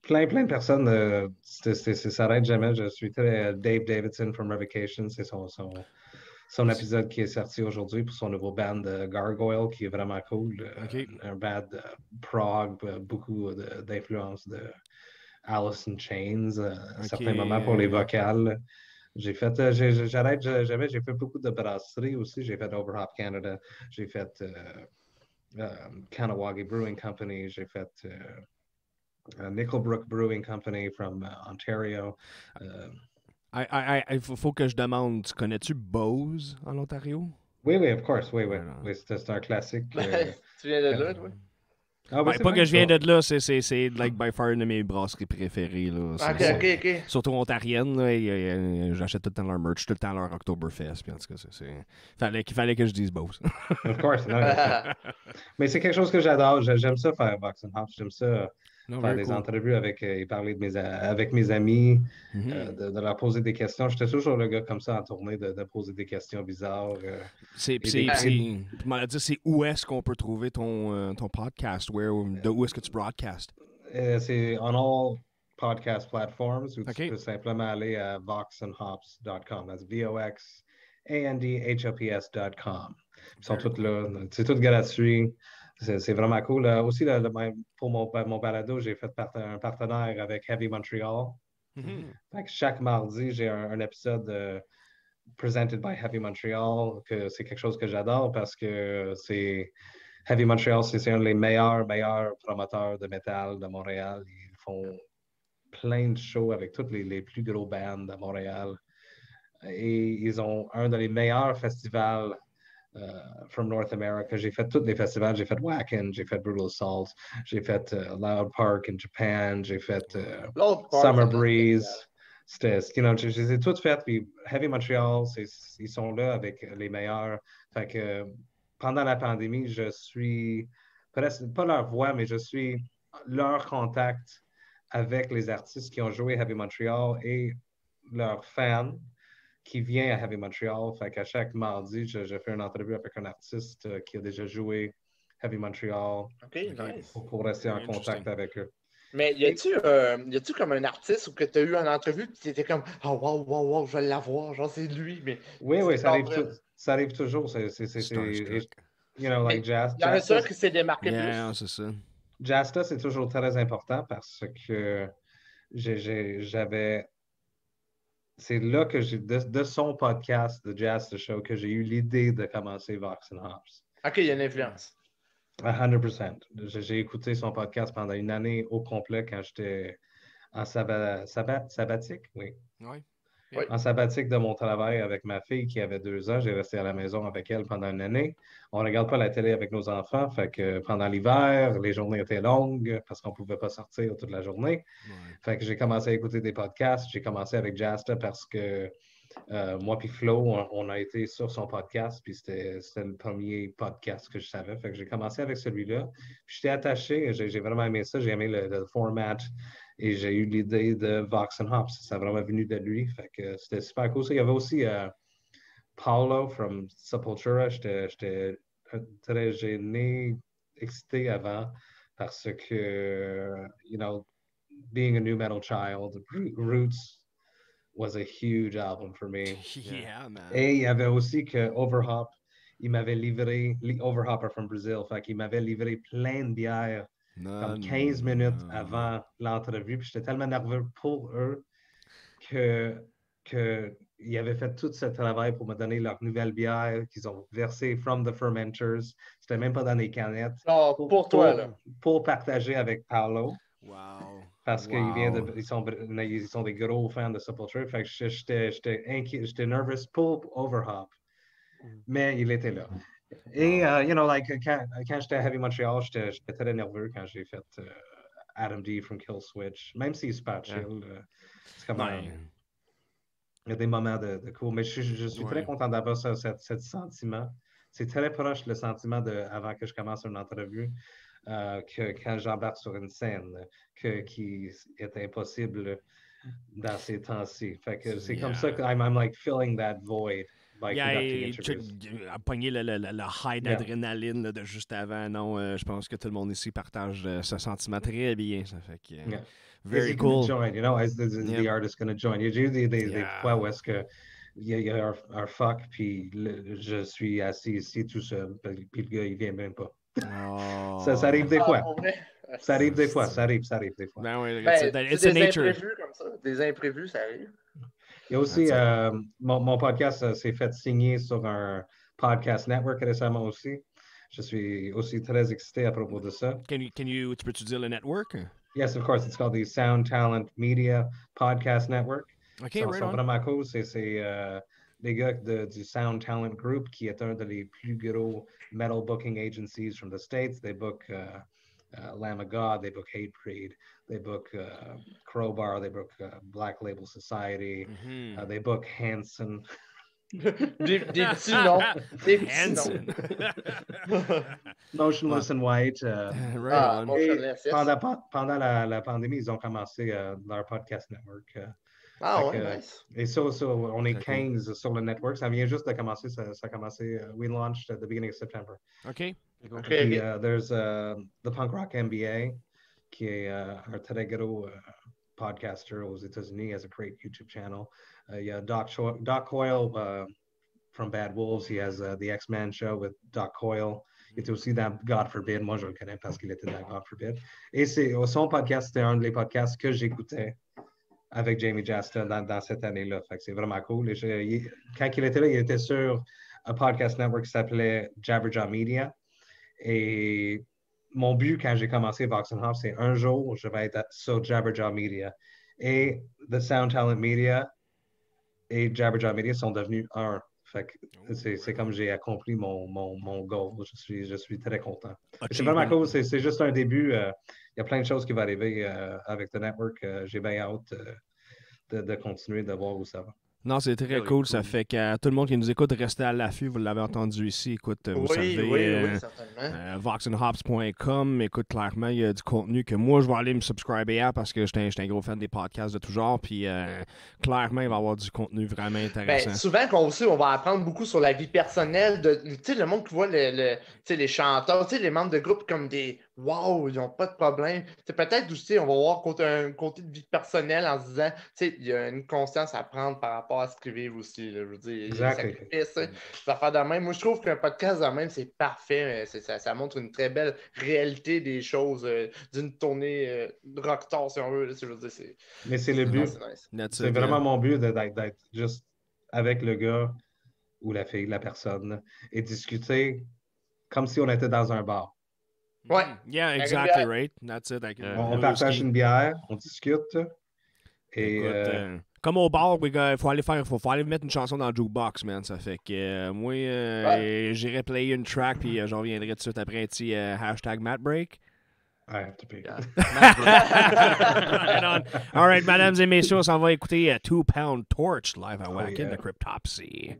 plein de personnes. Ça s'arrête jamais. Je suis très Dave Davidson from Revocation. C'est son épisode qui est sorti aujourd'hui pour son nouveau band Gargoyle qui est vraiment cool. Un band prog, beaucoup d'influence de Alice in Chains à certains moments pour les vocales. J'ai fait, j'ai fait beaucoup de brasseries aussi. J'ai fait Overhop Canada. J'ai fait Kanawagi Brewing Company. J'ai fait Nickelbrook Brewing Company from Ontario. Il faut que je demande, tu connais-tu Bose en Ontario? Oui, of course, oui. Voilà. Oui, c'est un classique. Tu viens de là, toi? Ah, oui, Ben, pas que je viens de là, c'est like by far une de mes brasseries préférées. Là. Ok. Surtout ontarienne, là, j'achète tout le temps leur merch, tout le temps leur Oktoberfest. Puis en tout cas, il fallait que je dise Bose. Of course, non. Mais c'est quelque chose que j'adore. J'aime ça faire Vox and Hops. J'aime ça faire des entrevues et parler avec mes amis, de leur poser des questions. J'étais toujours le gars comme ça en tournée de poser des questions bizarres. C'est où est-ce qu'on peut trouver ton podcast? Où est-ce que tu broadcast? C'est on all podcast platforms ou tu peux simplement aller à voxandhops.com. That's VOXANDHOPS.com. Ils sont tous là. C'est tout gratuit. C'est vraiment cool. Aussi, pour mon balado, j'ai fait un partenaire avec Heavy Montreal. Fait que chaque mardi, j'ai un épisode presented by Heavy Montreal, que c'est quelque chose que j'adore parce que Heavy Montreal, c'est un des meilleurs promoteurs de métal de Montréal. Ils font plein de shows avec toutes les plus gros bands de Montréal. Et ils ont un des meilleurs festivals from North America. J'ai fait tous les festivals. J'ai fait Wacken, j'ai fait Brutal Assault, j'ai fait Loud Park in Japan, j'ai fait Summer Breeze. Je les ai toutes faites. Puis Heavy Montreal, ils sont là avec les meilleurs. Fait que pendant la pandémie, je suis presque pas leur voix, mais je suis leur contact avec les artistes qui ont joué Heavy Montreal et leurs fans qui vient à Heavy Montreal. Fait qu'à chaque mardi, je fais une entrevue avec un artiste qui a déjà joué Heavy Montreal. OK, nice. Pour rester en contact avec eux. Mais y a-tu comme un artiste où que tu as eu une entrevue et tu étais comme oh wow, je vais l'avoir, genre c'est lui, mais oui, ça arrive toujours. C'est like Jazz. Il y en a ça qui s'est démarqué plus. C'est ça. Jasta, c'est toujours très important parce que j'avais. C'est là que de son podcast, The Jazz Show, que j'ai eu l'idée de commencer Vox and Hops. OK, il y a une influence. 100%. J'ai écouté son podcast pendant une année au complet quand j'étais en sabbatique, oui. En sabbatique de mon travail avec ma fille qui avait 2 ans. J'ai resté à la maison avec elle pendant une année. On ne regarde pas la télé avec nos enfants. Fait que pendant l'hiver, les journées étaient longues parce qu'on ne pouvait pas sortir toute la journée. Fait que j'ai commencé à écouter des podcasts. J'ai commencé avec Jasta parce que moi puis Flo, on a été sur son podcast, puis c'était le premier podcast que je savais. Fait que j'ai commencé avec celui-là. Puis j'étais attaché. J'ai vraiment aimé ça. J'ai aimé le format. Et j'ai eu l'idée de Vox and Hops. Ça a vraiment venu de lui. Fait que c'était super cool. Il y avait aussi Paulo from Sepultura. J'étais très gêné, excité avant parce que, being a new metal child, Roots was a huge album for me. Yeah, man. Et il y avait aussi que Overhop, il m'avait livré, Overhopper from Brazil, fait qu'il m'avait livré plein de bières. Comme 15 minutes avant l'entrevue. Puis j'étais tellement nerveux pour eux qu'ils avaient fait tout ce travail pour me donner leur nouvelle bière qu'ils ont versée from the fermenters. C'était même pas dans des canettes. Pour toi, là. Pour partager avec Paulo. Wow. Parce qu'ils sont des gros fans de Sepultura. Fait que j'étais inquiet, j'étais nerveux pour Overhop. Mais il était là. Et, quand j'étais à Heavy Montreal, j'étais très nerveux quand j'ai fait Adam D from Kill Switch. Même s'il est super chill, c'est comme il y a des moments de cool. Mais je suis très content d'avoir ce sentiment. C'est très proche le sentiment avant que je commence une entrevue, que quand j'embarque sur une scène, qui est impossible dans ces temps-ci. Fait que c'est comme ça que I'm like filling that void. À pogner le high d'adrénaline de juste avant. Non, je pense que tout le monde ici partage ce sentiment très bien. Ça fait que very cool. Join, the artist going to join. J'ai eu des fois où est-ce que il y a un fuck, puis je suis assis ici tout seul, puis le gars, il vient même pas. Oh. Ça arrive des fois. Ça arrive des fois. Ben oui, c'est des imprévus comme ça. Des imprévus, ça arrive. Il y a aussi, mon podcast s'est fait signer sur un podcast network récemment aussi. Je suis aussi très excité à propos de ça. Tu peux-tu dire le network? Yes, of course. It's called the Sound Talent Media Podcast Network. OK, right on. Vraiment cool. C'est les gars du Sound Talent Group, qui est un des plus gros metal booking agencies from the States. They book Lamb of God, they book Hatebreed, they book Crowbar, they book Black Label Society, they book Hanson. des petits noms. Des petits noms. Motionless and White. Right on. Motionless, yes. Pendant la pandémie, ils ont commencé leur podcast network. Nice. Et ça, on est 15 sur le network. Ça vient juste de commencer. Ça a commencé. We launched at the beginning of September. OK. Puis, there's the Punk Rock MBA, qui est un très gros podcaster aux États-Unis, has a great YouTube channel. Il y a Doc Coyle from Bad Wolves. He has the X-Men show with Doc Coyle. Il était aussi dans God Forbid. Moi, je le connais parce qu'il était dans God Forbid. Et son podcast, c'était un des podcasts que j'écoutais avec Jamie Jasta dans cette année-là. Fait que c'est vraiment cool. Et quand il était là, il était sur un podcast network qui s'appelait Jabberjaw Media. Et mon but quand j'ai commencé Vox and Hops, c'est un jour, je vais être sur Jabberjaw Media. Et The Sound Talent Media et Jabberjaw Media sont devenus un. Fait que c'est comme j'ai accompli mon goal. Je suis très content. C'est vraiment cool. C'est juste un début. Il y a plein de choses qui vont arriver avec The Network. J'ai bien hâte de continuer de voir où ça va. Non, c'est très cool. Ça fait qu'à tout le monde qui nous écoute, restez à l'affût. Vous l'avez entendu ici. Écoute, vous savez, oui, certainement. voxandhops.com. Écoute, clairement, il y a du contenu que moi, je vais aller me subscriber à parce que j'étais un gros fan des podcasts de tout genre. Puis, clairement, il va y avoir du contenu vraiment intéressant. Souvent, on va apprendre beaucoup sur la vie personnelle de le monde qui voit les chanteurs, les membres de groupe comme des « wow, ils n'ont pas de problème ». Peut-être aussi, on va voir un côté de vie personnelle en se disant « il y a une conscience à prendre par rapport à ce qu'ils vivent aussi ». Je veux dire, ça faire de même. Moi, je trouve qu'un podcast de même, c'est parfait. Ça montre une très belle réalité des choses d'une tournée de rockstar, si on veut. Je veux dire, mais c'est le but. C'est vraiment mon but d'être juste avec le gars ou la fille, la personne, et discuter comme si on était dans un bar. Ouais. Yeah, exactly right. That's it. On partage une bière, on discute. Et écoute, comme au bar, il faut aller mettre une chanson dans le jukebox, man. Ça fait que moi, j'irai player une track, puis j'en reviendrai tout de suite après un petit hashtag #MattBreak. I have to pay. Right on. All right, mesdames et messieurs, on s'en va écouter 2 Pound Torch live à Wacken de Cryptopsy.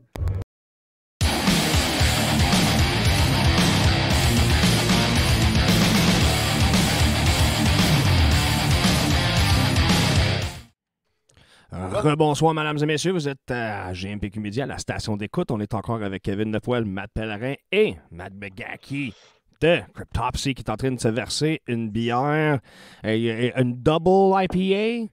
Rebonsoir, mesdames et messieurs. Vous êtes à GMPQ Media, la station d'écoute. On est encore avec Kevin Nepoel, Matt Pellerin et Matt Begaki de Cryptopsy qui est en train de se verser une bière, une double IPA.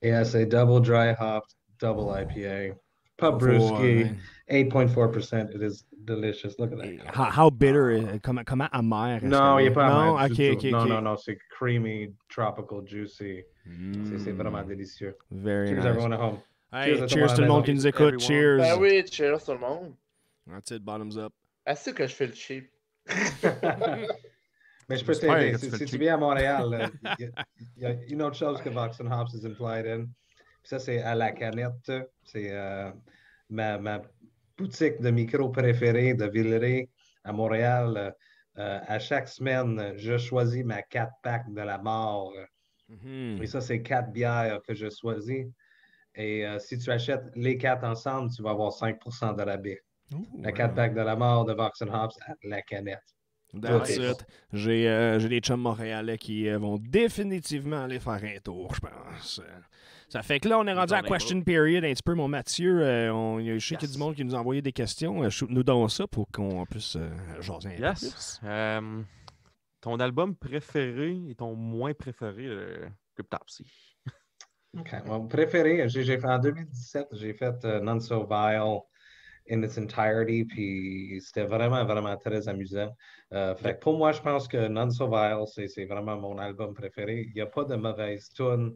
Yes, a double dry hopped double IPA. Pub Brewski, 8.4%. It is delicious. Look at that. How bitter? Comment amer? Non, il n'est pas amer. Non, c'est creamy, tropical, juicy. C'est vraiment délicieux. Very cheers nice. Everyone at home. Hey, cheers tout le monde qui nous écoute. Everyone. Cheers. Ben oui, cheers tout le monde. That's it, bottoms up. C'est que je fais le cheap. Mais je peux t'aider. Si tu viens à Montréal, il y a une autre chose que Vox and Hops is implied in. Ça, c'est à la canette. C'est ma boutique de micro préférée de Villeray à Montréal. À chaque semaine, je choisis ma 4-pack de la mort. Et ça, c'est 4 bières que je choisis. Et si tu achètes les 4 ensemble, tu vas avoir 5% de rabais. La 4-pack de la mort de Vox and Hops à la canette. That's it. J'ai des chums montréalais qui vont définitivement aller faire un tour, je pense. Ça fait que là, on est rendu à question period un petit peu, mon Mathieu. Je sais qu'il y a du monde qui nous a envoyé des questions. Shoot-nous donc ça pour qu'on puisse jaser un peu plus. Ton album préféré et ton moins préféré, Cryptopsy? OK. Mon préféré, j'ai fait en 2017, j'ai fait None So Vile in its entirety, puis c'était vraiment, vraiment très amusant. Fait que pour moi, je pense que None So Vile, c'est vraiment mon album préféré. Il n'y a pas de mauvaise tune.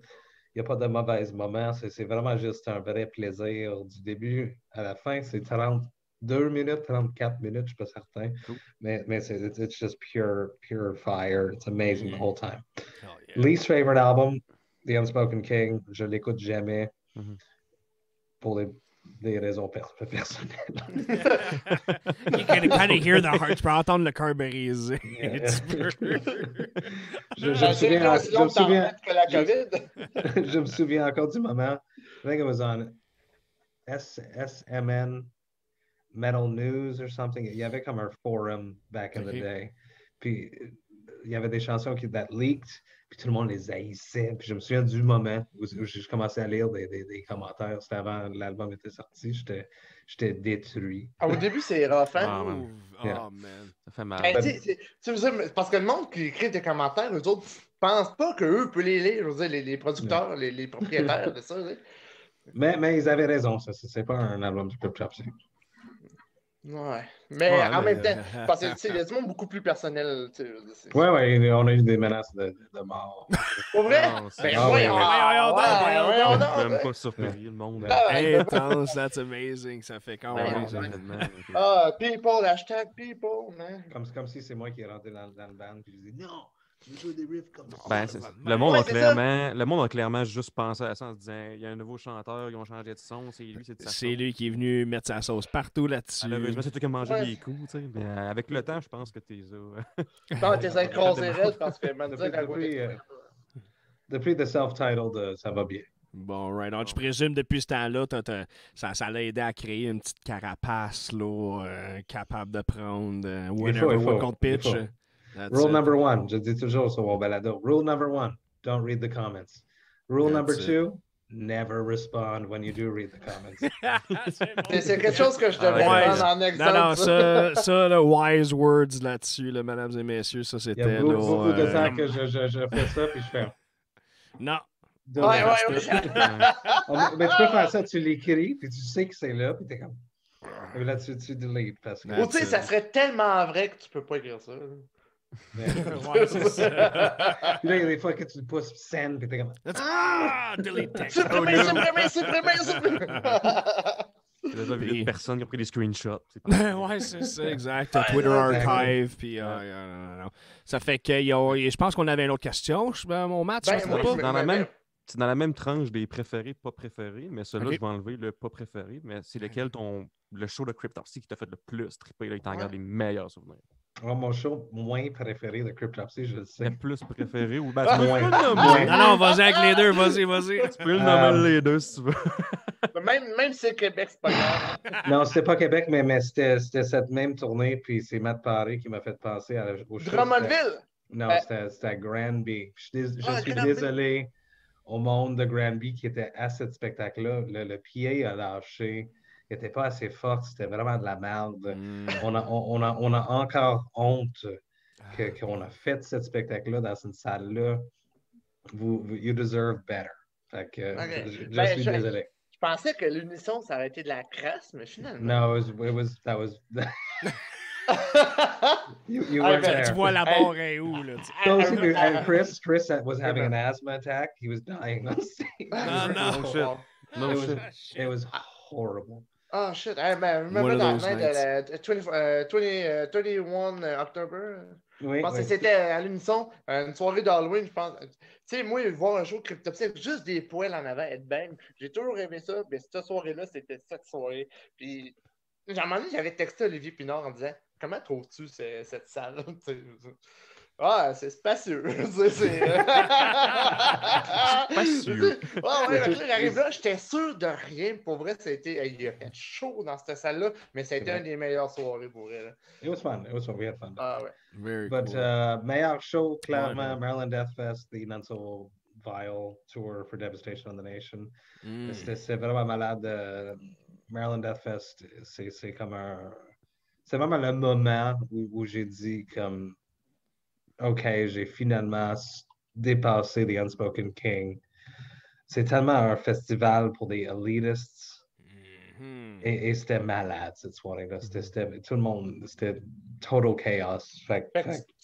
Il n'y a pas de mauvais moments. C'est vraiment juste un vrai plaisir du début à la fin. C'est 32 minutes, 34 minutes, je ne suis pas certain. Cool. Mais it's just pure fire. It's amazing the whole time. Oh, yeah. Least favorite album, The Unspoken King. Je l'écoute jamais pour des raisons personnelles. You can kind of hear the heart. Tu peux entendre le cœur brisé. Je me souviens encore du moment. I think it was on SMN Metal News or something. Il y avait comme un forum back in the day. Puis il y avait des chansons that leaked. Puis tout le monde les haïssait. Puis je me souviens du moment où je commençais à lire des commentaires. C'était avant l'album était sorti. J'étais détruit. Au début, c'est rough, hein? Oh, man. Ça fait mal. Parce que le monde qui écrit des commentaires, eux autres pensent pas qu'eux peuvent les lire. Je veux dire, les producteurs, les propriétaires de ça. Mais ils avaient raison. C'est pas un album du Crypt Chopsy. Ouais. Mais en même temps, parce que il y a du monde beaucoup plus personnel. Ouais, on a eu des menaces de mort. Pour vrai? Voyons donc. Même pas surpris, le monde. Intense, that's amazing. Ça fait quand même. People, hashtag people, man. Comme si c'est moi qui est rentré dans le band puis je dis non, je joue des riffs comme ça. Le monde a clairement juste pensé à ça en se disant il y a un nouveau chanteur, ils ont changé de son, c'est lui, c'est lui qui est venu mettre sa sauce partout là-dessus. Malheureusement, c'est toi qui as mangé des coups, tu sais. Mais avec le temps, je pense que t'es ça. Non, t'es écrasé raide parce que depuis The Self-Titled, ça va bien. Bon, right on. Je présume depuis ce temps-là, ça l'a aidé à créer une petite carapace là, capable de prendre whatever what pitch. Rule number 1, je dis toujours sur mon balado. Rule number 1, don't read the comments. Rule number 2, never respond when you do read the comments. C'est quelque chose que je devrais prendre en exemple. Non, ça là, wise words là-dessus, là, mesdames et messieurs, ça c'était. Il y a beaucoup de temps que je fais ça, puis je fais. Ouais. Mais tu peux faire ça, tu l'écris, puis tu sais que c'est là, puis t'es comme. Et là, tu deletes. Parce que. Ou tu sais, ça serait tellement vrai que tu peux pas écrire ça. Ouais, c'est ça. Puis là, il y a des fois que tu le pousses send, puis t'es comme. Delete text. Supprimer. Il y a des personnes qui ont pris des screenshots. Ouais, c'est ça, exact. Twitter Archive, puis ça fait que je pense qu'on avait une autre question. Mon match, c'est dans la même tranche des préférés, pas préférés, mais celui-là, je vais enlever le pas préféré, mais c'est lequel le show de Cryptopsy qui t'a fait le plus triper, là, il t'en garde les meilleurs souvenirs. Mon show moins préféré de Cryptopsy, je le sais. Le plus préféré ou moins. Non, vas-y avec les deux, vas-y. Tu peux le nommer les deux si tu veux. Même si c'est Québec, c'est pas grave. Non, c'était pas Québec, mais c'était cette même tournée, puis c'est Matt Paré qui m'a fait penser au show. Drummondville? Non, c'était à Granby. Je suis désolé au monde de Granby qui était à ce spectacle-là. Le PA a lâché. Il n'était pas assez fort. C'était vraiment de la merde. On a encore honte qu'on a fait ce spectacle-là dans cette salle-là. You deserve better. Fait que, je suis désolé. Je pensais que l'unisson, ça aurait été de la crasse, mais finalement. No, that was you weren't there. Tu vois la barre est où, là? Chris was having an asthma attack. He was dying on stage. No shit. It was horrible. Oh shit, I remember that night, 21 October. Oui, je pense que c'était à l'unisson, une soirée d'Halloween, je pense. Tu sais, moi, voir un show de Cryptopsy avec juste des poils en avant, headbang, j'ai toujours aimé ça, mais cette soirée-là, c'était cette soirée. Puis, à un moment donné, j'avais texté Olivier Pinard en disant « Comment trouves-tu cette salle? » Ah, c'est spacieux. C'est spacieux. J'arrive là, j'étais sûr de rien. Pour vrai, il a fait chaud dans cette salle-là, mais ça a été une des meilleures soirées pour vrai. Là. It was fun. We had fun. Ah ouais. Very But cool. meilleur show, clairement, Maryland Death Fest, the Not So Vile Tour for Devastation on the Nation. C'est vraiment malade. Maryland Death Fest, c'est comme c'est vraiment le moment où j'ai dit comme OK, j'ai finalement dépassé The Unspoken King. C'est tellement un festival pour des elitistes. Et c'était malade cette soirée-là. Tout le monde, c'était total chaos.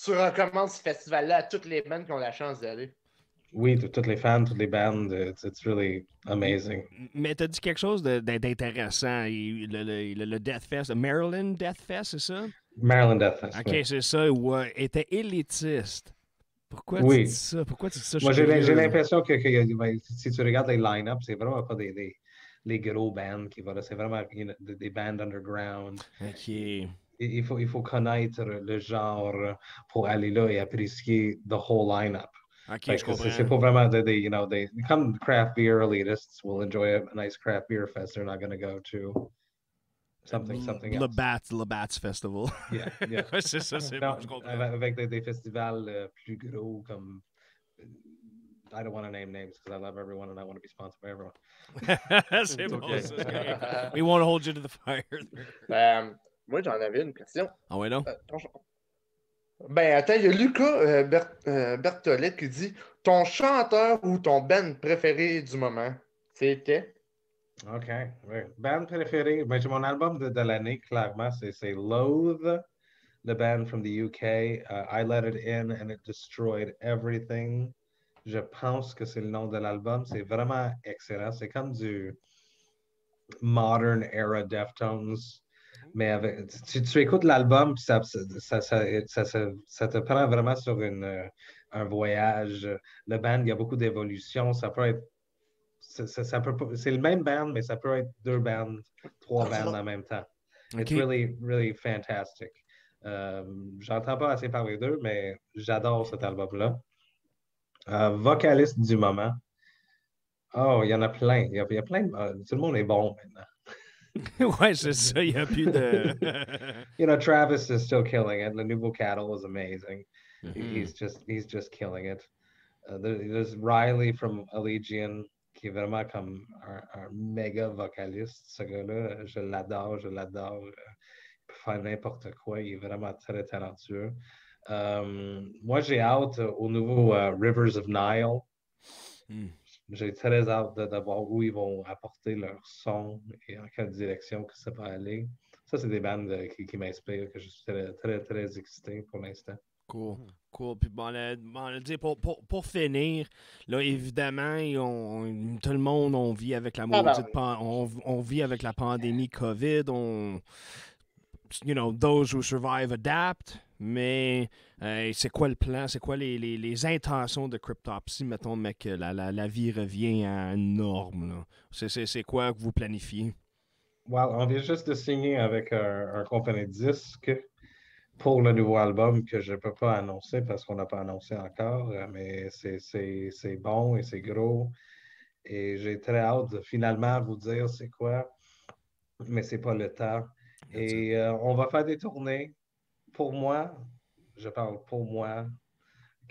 Tu recommences ce festival-là à toutes les bandes qui ont la chance d'y aller. Oui, toutes les fans, toutes les bandes, it's really amazing. Mais t'as dit quelque chose d'intéressant. Le Death Fest, le Maryland Death Fest, c'est ça? Maryland Death Fest. Ok, Oui. c'est ça. Ouais, était élitiste. Pourquoi tu dis Oui. ça? Pourquoi tu dis ça? Je Moi, suis j'ai curieux. l'impression que si tu regardes les line-up, c'est vraiment pas les gros bands qui vont là. C'est vraiment des bands underground. Ok. Il faut connaître le genre pour aller là et apprécier the whole line-up. Ok, Fait je que c'est comprends. pas vraiment comme craft beer elitists will enjoy a nice craft beer fest. They're not going to go to something else. Labatt's Festival. Yeah, yeah. Ouais, c'est ça, c'est Non, bon, je comprends. avec des festivals plus gros comme I don't want to name names because I love everyone and I want to be sponsored by everyone. C'est bon, Okay. ça, c'est correct. We won't hold you to the fire. Moi, j'en avais une question. Ah ouais, non? Attends, il y a Lucas Berthollet qui dit ton chanteur ou ton band préféré du moment, c'était? OK. Oui. Band préféré, ben, j'ai mon album de l'année, clairement, c'est Loathe, the band from the UK. I Let It In and It Destroyed Everything. Je pense que c'est le nom de l'album. C'est vraiment excellent. C'est comme du modern era Deftones. Mais avec, tu écoutes l'album, puis ça te prend vraiment sur un voyage. Le band, il y a beaucoup d'évolution. Ça peut être. C'est le même band, mais ça peut être deux bands, trois bands en même temps. It's really, really fantastic. J'entends pas assez parler d'eux, mais j'adore cet album-là. Vocaliste du moment. Oh, il y en a plein. Il y a plein. Tout le monde est bon maintenant. Ouais, c'est ça, il n'y a plus de. Travis is still killing it. Le nouveau Cattle is amazing. Mm-hmm. He's just killing it. There's Riley from Allegiant qui est vraiment comme un méga vocaliste. Ce gars-là, je l'adore. Il peut faire n'importe quoi. Il est vraiment très talentueux. Moi, j'ai hâte au nouveau Rivers of Nile. J'ai très hâte de voir où ils vont apporter leur son et en quelle direction que ça va aller. Ça, c'est des bandes qui m'inspirent, que je suis très, très, très excité pour l'instant. Cool. Puis bon, pour finir, là, évidemment, tout le monde, on vit avec la maudite on vit avec la pandémie COVID. Those who survive adapt. Mais c'est quoi le plan? C'est quoi les intentions de Cryptopsy? Mettons, mec, la vie revient à une norme. C'est quoi que vous planifiez? Well, on vient juste de signer avec un compagnie de disques pour le nouveau album que je ne peux pas annoncer parce qu'on n'a pas annoncé encore, mais c'est bon et c'est gros. Et j'ai très hâte de finalement vous dire c'est quoi, mais c'est pas le temps. Et on va faire des tournées. Pour moi, je parle pour moi,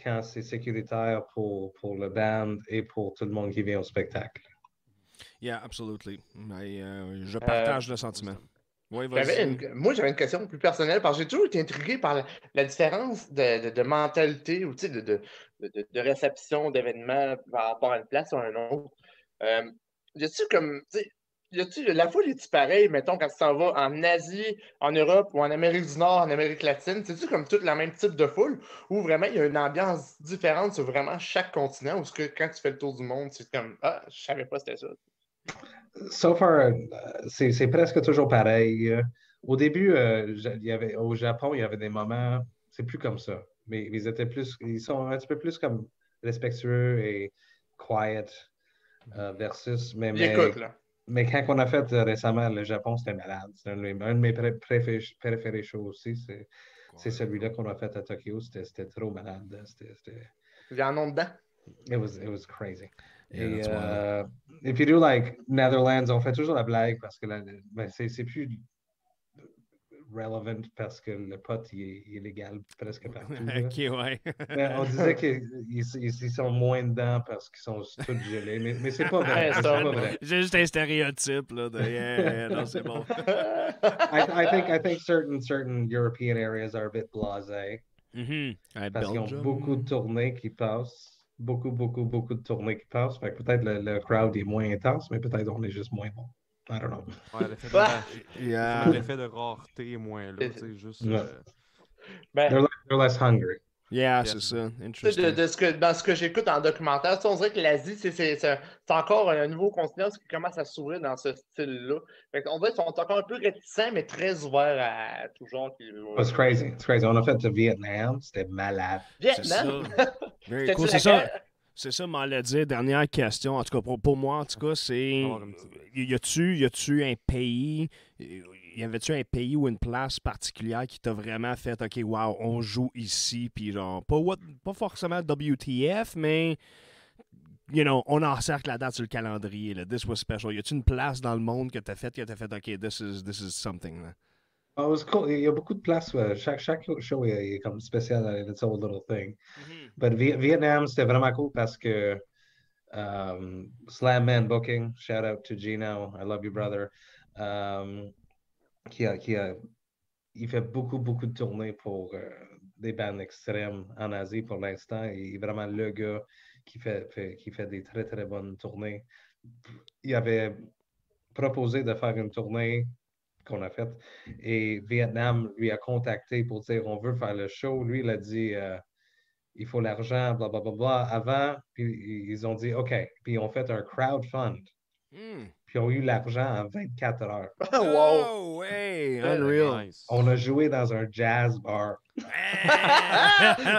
quand c'est sécuritaire pour le band et pour tout le monde qui vient au spectacle. Yeah, absolutely. Je partage le sentiment. Oui, moi, j'avais une question plus personnelle parce que j'ai toujours été intrigué par la différence de mentalité ou de réception d'événements par rapport à une place ou à une autre. La foule est-tu pareil, mettons, quand tu t'en vas en Asie, en Europe ou en Amérique du Nord, en Amérique latine? C'est-tu comme tout le même type de foule ou vraiment il y a une ambiance différente sur vraiment chaque continent ou est-ce que quand tu fais le tour du monde, c'est comme ah, je savais pas c'était ça? So far, c'est presque toujours pareil. Au début, au Japon, il y avait des moments, c'est plus comme ça. Mais ils sont un petit peu plus comme respectueux et quiet versus. Mais quand on a fait récemment le Japon, c'était malade. C'est un de mes préférés shows aussi. C'est celui-là qu'on a fait à Tokyo. C'était trop malade. Il y en a dedans? It was crazy. Yeah, et if you do like Netherlands, on fait toujours la blague parce que c'est plus relevant parce que le pot il est légal presque partout. Ok, ouais. Mais on disait qu'ils sont moins dedans parce qu'ils sont tous gelés, mais c'est pas vrai. C'est pas vrai. C'est juste un stéréotype là. Non, c'est bon. I think certain European areas are a bit blasé. Parce qu'ils ont beaucoup de tournées qui passent. Beaucoup de tournées qui passent. Fait que peut-être le crowd est moins intense, mais peut-être on est juste moins bon. I don't know. Ouais, l'effet de rareté est moins là. Juste, they're less hungry. Yeah, c'est ça. Interesting. Dans ce que j'écoute en documentaire, on dirait que l'Asie, c'est encore un nouveau continent qui commence à s'ouvrir dans ce style-là. On dirait qu'ils sont encore un peu réticents, mais très ouverts à tout genre. It's crazy. It's crazy. On a fait le Vietnam, c'était malade. Vietnam? Very cool. C'est ça. C'est ça, m'en l'a dit. Dernière question, en tout cas pour moi, en tout cas, c'est y a-tu un pays, y avait-tu un pays ou une place particulière qui t'a vraiment fait, ok, wow, on joue ici, puis genre pas forcément WTF, mais on encercle la date sur le calendrier. Là, this was special. Y a-tu une place dans le monde que t'as fait, ok, this is something là? Oh, it was cool. Il y a beaucoup de places. Chaque show est comme spécial. It's a little thing. But Vietnam, c'était vraiment cool parce que Slam Man Booking, shout out to Gino, I love you, brother. Il fait beaucoup de tournées pour des bandes extrêmes en Asie pour l'instant. Il est vraiment le gars qui fait des très bonnes tournées. Il avait proposé de faire une tournée qu'on a faite et Vietnam lui a contacté pour dire on veut faire le show. Lui, il a dit il faut l'argent, blablabla. Avant, puis ils ont dit OK. Puis ils ont fait un crowdfund. Puis ils ont eu l'argent en 24 heures. Wow! Way! Unreal! Nice. On a joué dans un jazz bar.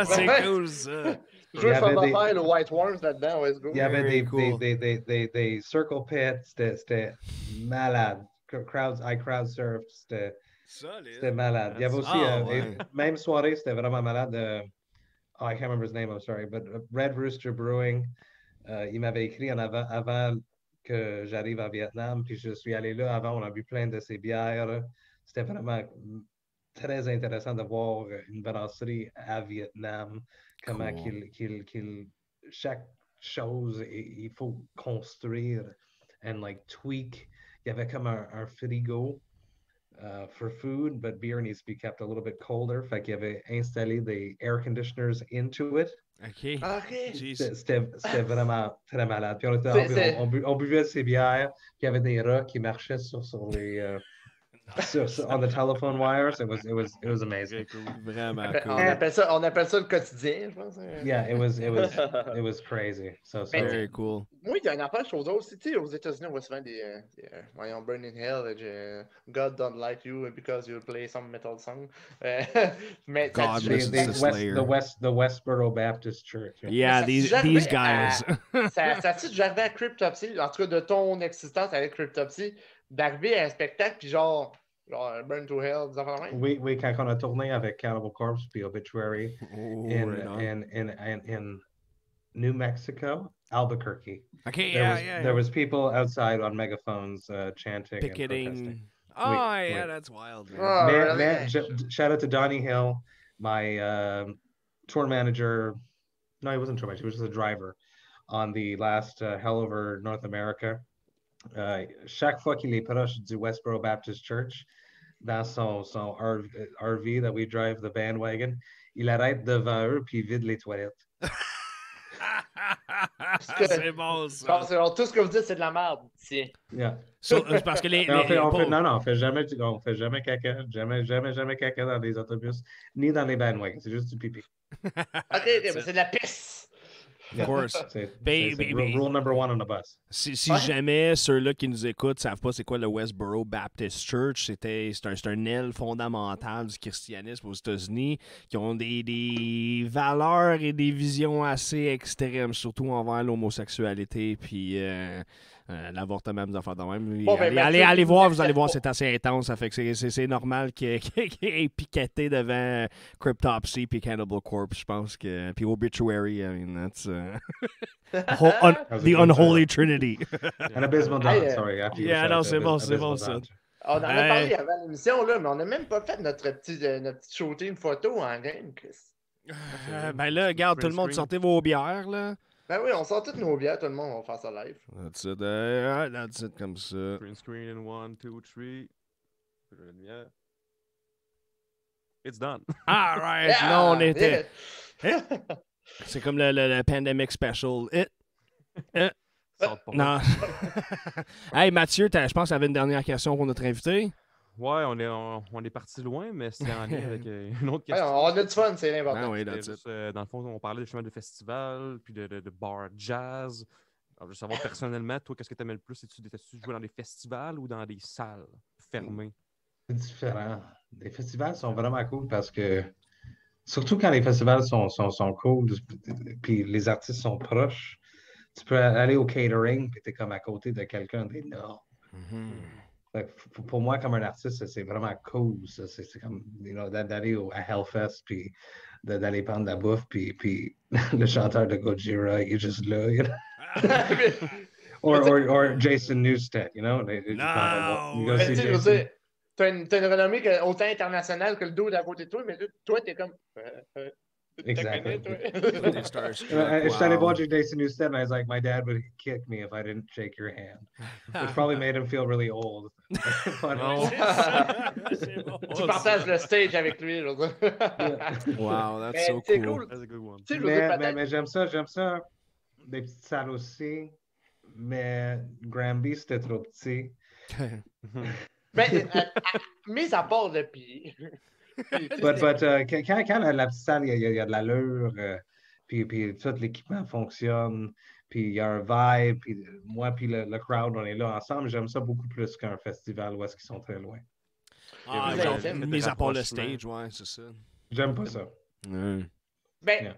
C'est cool, ça! Je veux faire le White Worms là-dedans, let's go. Il y avait cool. des circle pits, c'était malade. I crowd surfed, c'était malade. Il y avait aussi, même soirée, c'était vraiment malade. I can't remember his name, I'm sorry, but Red Rooster Brewing, il m'avait écrit avant que j'arrive à Vietnam, puis je suis allé là avant, on a bu plein de ses bières. C'était vraiment très intéressant de voir une brasserie à Vietnam, comment chaque chose, il faut construire and like tweak. Il y avait comme un frigo for food, but beer needs to be kept a little bit colder. Fait qu'il y avait installé des air conditioners into it. OK. C'était vraiment très malade. Puis on buvait ses bières, puis il y avait des rats qui marchaient sur les... on the telephone wires, it was amazing. Vraiment cool. On appelle ça le quotidien, je pense. Yeah, it was crazy. So very cool. Moi, il y a une affaire chose aussi, tu sais, aux États-Unis, on voit souvent des voyons, Burn in Hell, God don't like you because you play some metal song. Mais God the Westboro Baptist Church. Yeah, these guys. Ça a-tu déjà arrivé à Cryptopsy, en tout cas de ton existence avec Cryptopsy, d'arriver à un spectacle, puis genre Burn to Hell, des affaires de même? Oui, quand on a tourné avec Cannibal Corpse, puis Obituary, in New Mexico, Albuquerque. Okay, There was people outside on megaphones chanting picketing. And protesting. Oh, that's wild. Man. Shout out to Donnie Hill, my tour manager. No, he wasn't tour manager. He was just a driver on the last Hell Over North America. Chaque fois qu'il est proche du Westboro Baptist Church, dans son RV that we drive the bandwagon, il arrête devant eux puis il vide les toilettes. C'est bon, ça. Tout ce que vous dites, c'est de la merde. Yeah. Parce que on fait jamais caca. Jamais caca dans les autobus, ni dans les bandwagons. C'est juste du pipi. OK, mais c'est de la pisse. Of course. C'est rule number one on the bus. Si jamais ceux-là qui nous écoutent ne savent pas c'est quoi le Westboro Baptist Church, c'est un aile fondamentale du christianisme aux États-Unis qui ont des valeurs et des visions assez extrêmes, surtout envers l'homosexualité puis l'avortement, des affaires de même. Allez voir, vous allez voir, c'est assez intense. Ça fait que c'est normal qu'il ait piqueté devant Cryptopsy puis Cannibal Corpse, je pense que. Puis Obituary, I mean, that's the unholy trinity. And Abysmal Dawn, sorry. Yeah, non, c'est bon ça. On en a parlé avant l'émission, là, mais on n'a même pas fait notre petit shooting photo en game, Chris. Ben là, regarde, tout le monde, sortez vos bières, là. Ben oui, on sort toutes nos bières, tout le monde, on va faire ça live. That's it. That's it, comme ça. Green screen in 1, 2, 3. It's done. All right. Yeah, là, on était. Yeah. C'est comme le Pandemic Special. Non. Hey, Mathieu, je pense que tu avais une dernière question pour notre invité. Ouais, on est parti loin, mais c'était en lien avec une autre Ouais, question. on a du fun, c'est l'important. Ah oui, C'était that's it. juste, dans le fond, on parlait justement de festivals, puis de bars jazz. Alors, je veux savoir personnellement, toi, qu'est-ce que tu aimais le plus? T'as-tu joué dans des festivals ou dans des salles fermées? C'est différent. Les festivals sont vraiment cool parce que, surtout quand les festivals sont cool, puis les artistes sont proches, tu peux aller au catering, puis tu es comme à côté de quelqu'un d'énorme. Fait que pour moi, comme un artiste, c'est vraiment cool. C'est comme d'aller à Hellfest, puis d'aller prendre de la bouffe, puis le chanteur de Gojira, il est juste là. You know? or Jason Newsted, you know? No! You go Mais see tu sais, je veux Jason. dire, t'as une renommée autant internationale que le dos d'à côté de toi, mais toi, t'es comme. Exactly. Des starstruck, Je suis allé wow. voir Jason Newsted, and I was like, my dad would kick me if I didn't shake your hand, which probably made him feel really old. But- Non. C'est bon, Tu partages le stage avec lui, je veux dire. Wow, that's Mais so c'est cool. cool. That's a good one. Tu sais, je veux dire, mais peut-être. j'aime ça. Des petites salles aussi. Mais Granby, c'était trop petit. Mais, mis à part le pied. But, quand la petite salle, il y a de l'allure, puis tout l'équipement fonctionne, puis il y a un vibe, puis moi puis le crowd, on est là ensemble. J'aime ça beaucoup plus qu'un festival où est-ce qu'ils sont très loin. Ah, Vous genre, avez fait mis à part le rapprochement. stage, ouais, c'est ça. J'aime pas ça. Ouais. Ben, Yeah.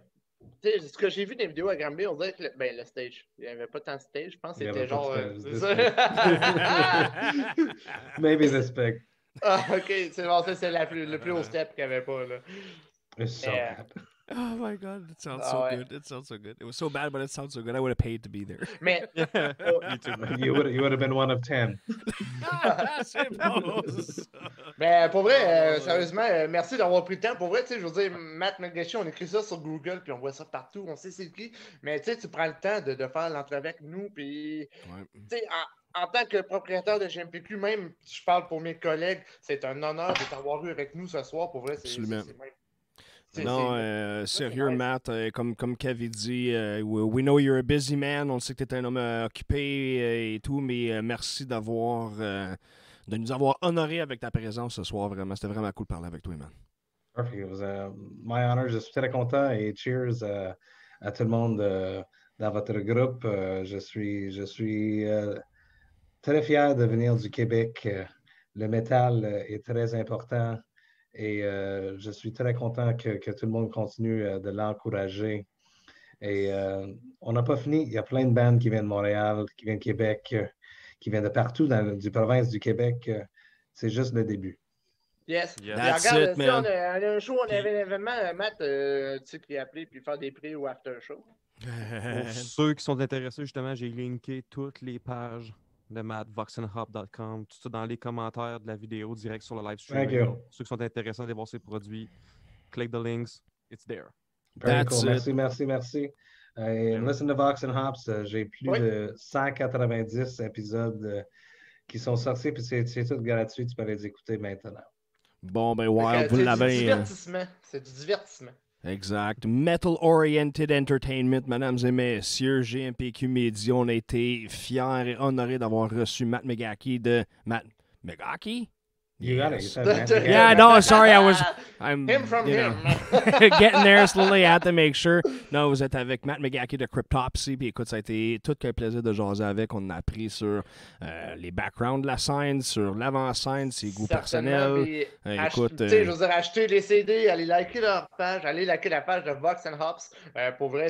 tu sais, ce que j'ai vu des vidéos à Granby, on dirait que le stage, il n'y avait pas tant de stage. Je pense que Il y c'était avait pas genre. de c'est stage. ça. Maybe this big. Ah, ok, c'est bon, ça, c'est le plus haut step qu'il n'y avait pas, là. It's so Yeah. bad. Oh my god, it sounds Ah, so ouais. good. It sounds so good. It was so bad, but it sounds so good. I would have paid to be there. Mais, Me too. You would have been one of 10. C'est bon, ça. mais pour vrai, ouais. sérieusement, merci d'avoir pris le temps. Pour vrai, tu sais, je veux dire, Matt McGetty, on écrit ça sur Google, puis on voit ça partout, on sait c'est qui. Mais tu sais, tu prends le temps de faire l'entrevue avec nous, puis Ouais. tu sais, en tant que propriétaire de GMPQ, même, je parle pour mes collègues, c'est un honneur de t'avoir eu avec nous ce soir. Pour vrai, Absolument. c'est Non, sérieux, nice. Matt, comme Kev dit, we know you're a busy man, on sait que tu es un homme occupé et tout, mais merci de nous avoir honorés avec ta présence ce soir, vraiment. C'était vraiment cool de parler avec toi, man. Perfect. It was my honor. Je suis très content et cheers à tout le monde dans votre groupe. Je suis très fier de venir du Québec. Le métal est très important et je suis très content que tout le monde continue de l'encourager. Et on n'a pas fini. Il y a plein de bandes qui viennent de Montréal, qui viennent de Québec, qui viennent de partout du province du Québec. C'est juste le début. Yes. Yeah. Puis That's regarde, it, si man. on a un show, on Puis- avait un événement, Matt, tu sais, qui a appelé puis faire des prix ou after show. Pour ceux qui sont intéressés, justement, j'ai linké toutes les pages de mattvoxandhop.com, tout ça dans les commentaires de la vidéo direct sur le live stream. Thank you. Ceux qui sont intéressés à aller voir ses produits, click the links, it's there. Very That's cool. it. Merci. Listen to Vox and Hops. J'ai plus Oui. de 190 épisodes qui sont sortis, puis c'est tout gratuit. Tu peux les écouter maintenant. Bon, ben, Fait wow, que vous c'est du l'avez. divertissement. C'est du divertissement. Exact. Metal Oriented Entertainment, mesdames et messieurs, GMPQ Media, on a été fiers et honorés d'avoir reçu Matt McGachy de Matt McGachy? You got it. You Yes. said Matt McGachy. Yeah, no, sorry, I'm Him from you him. know, getting there slowly. I had to make sure. Non, vous êtes avec Matt McGachy de Cryptopsy. Puis écoute, ça a été tout qu'un plaisir de jaser avec. On a appris sur les backgrounds de la scène, sur l'avant-scène, ses goûts Certainement, personnels. mais Écoute, tu sais, je veux dire, acheter les CD, aller liker leur page, aller liker la page de Vox and Hops. Pour vrai,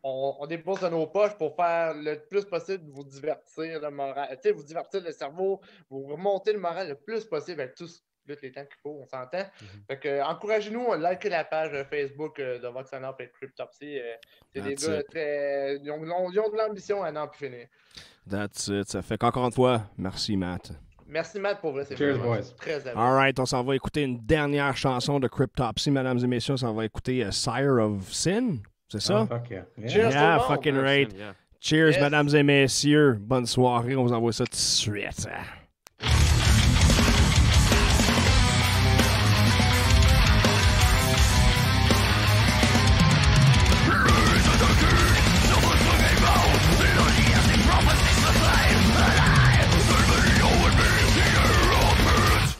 on dépense de nos poches pour faire le plus possible, vous divertir le moral, tu sais, vous divertir le cerveau, vous remonter le moral le plus possible avec tous les temps qu'il faut, on s'entend. Fait que encouragez-nous, likez la page Facebook de Vox and Hops et Cryptopsy. C'est des That's gars it. très. Ils ont de l'ambition à n'en plus finir. That's it. Ça fait qu'encore une fois, merci Matt. Merci Matt pour vrai, c'est Cheers, vraiment boys. très aimable. All right, on s'en va écouter une dernière chanson de Cryptopsy, mesdames et messieurs. On s'en va écouter Sire of Sin. C'est ça? Oh, fuck yeah. Yeah. Cheers. Yeah, tout le monde. fucking right. Yeah. Cheers, Yes. mesdames et messieurs. Bonne soirée. On vous envoie ça tout de suite. Alive,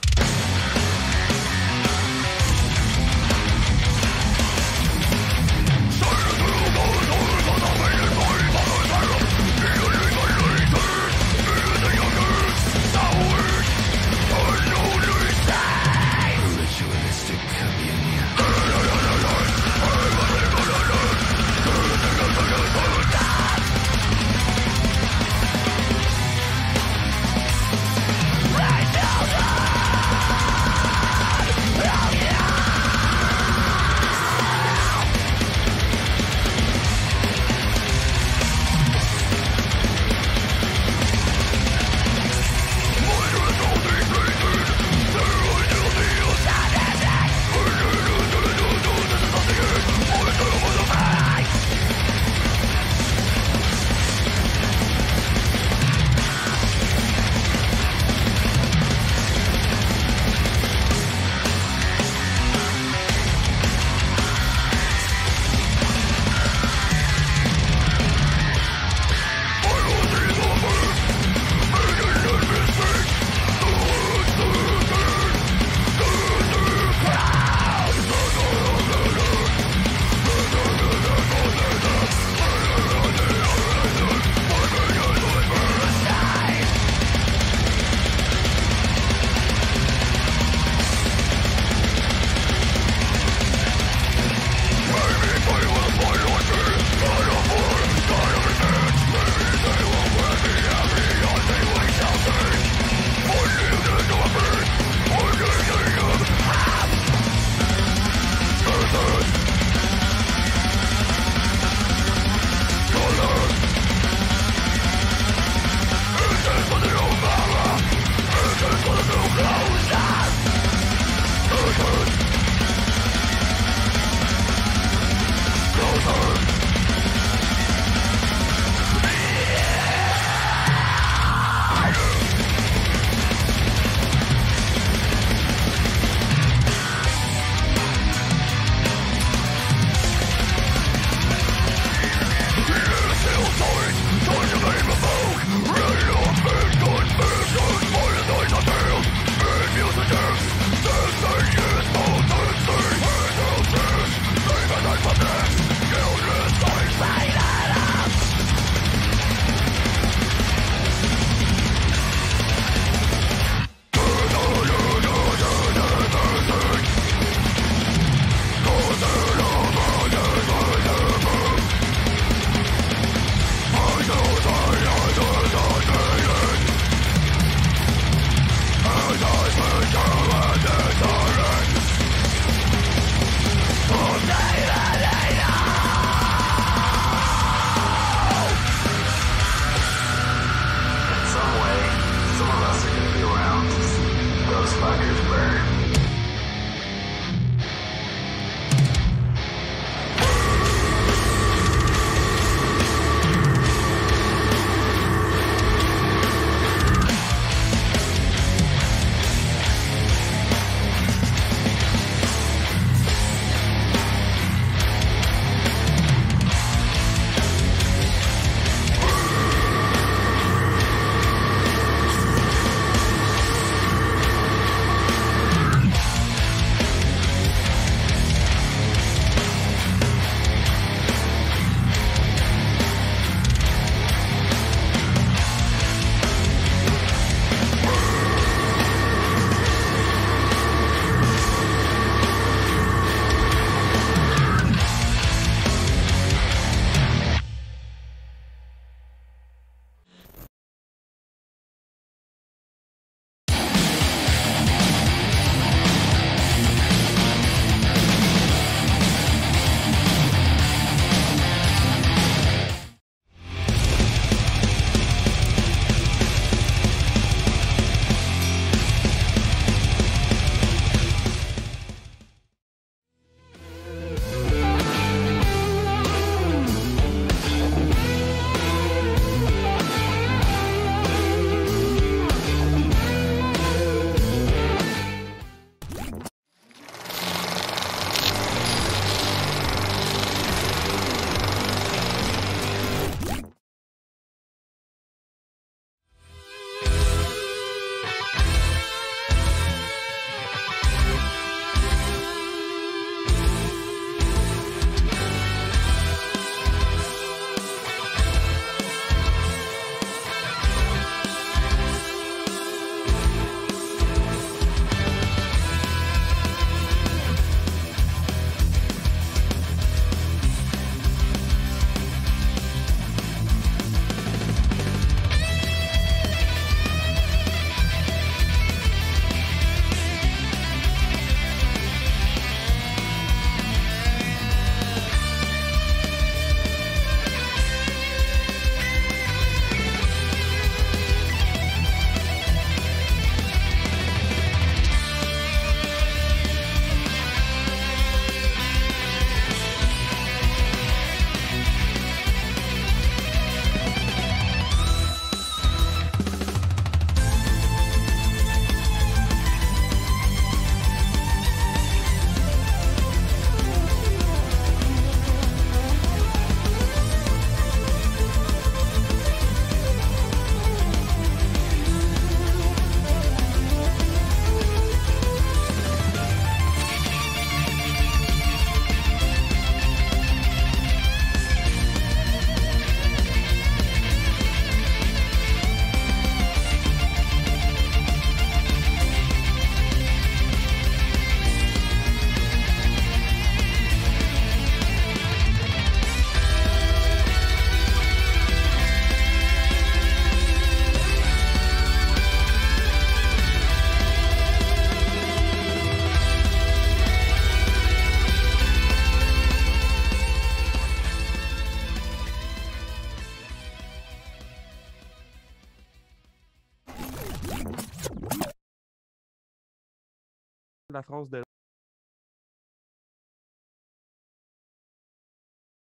la phrase de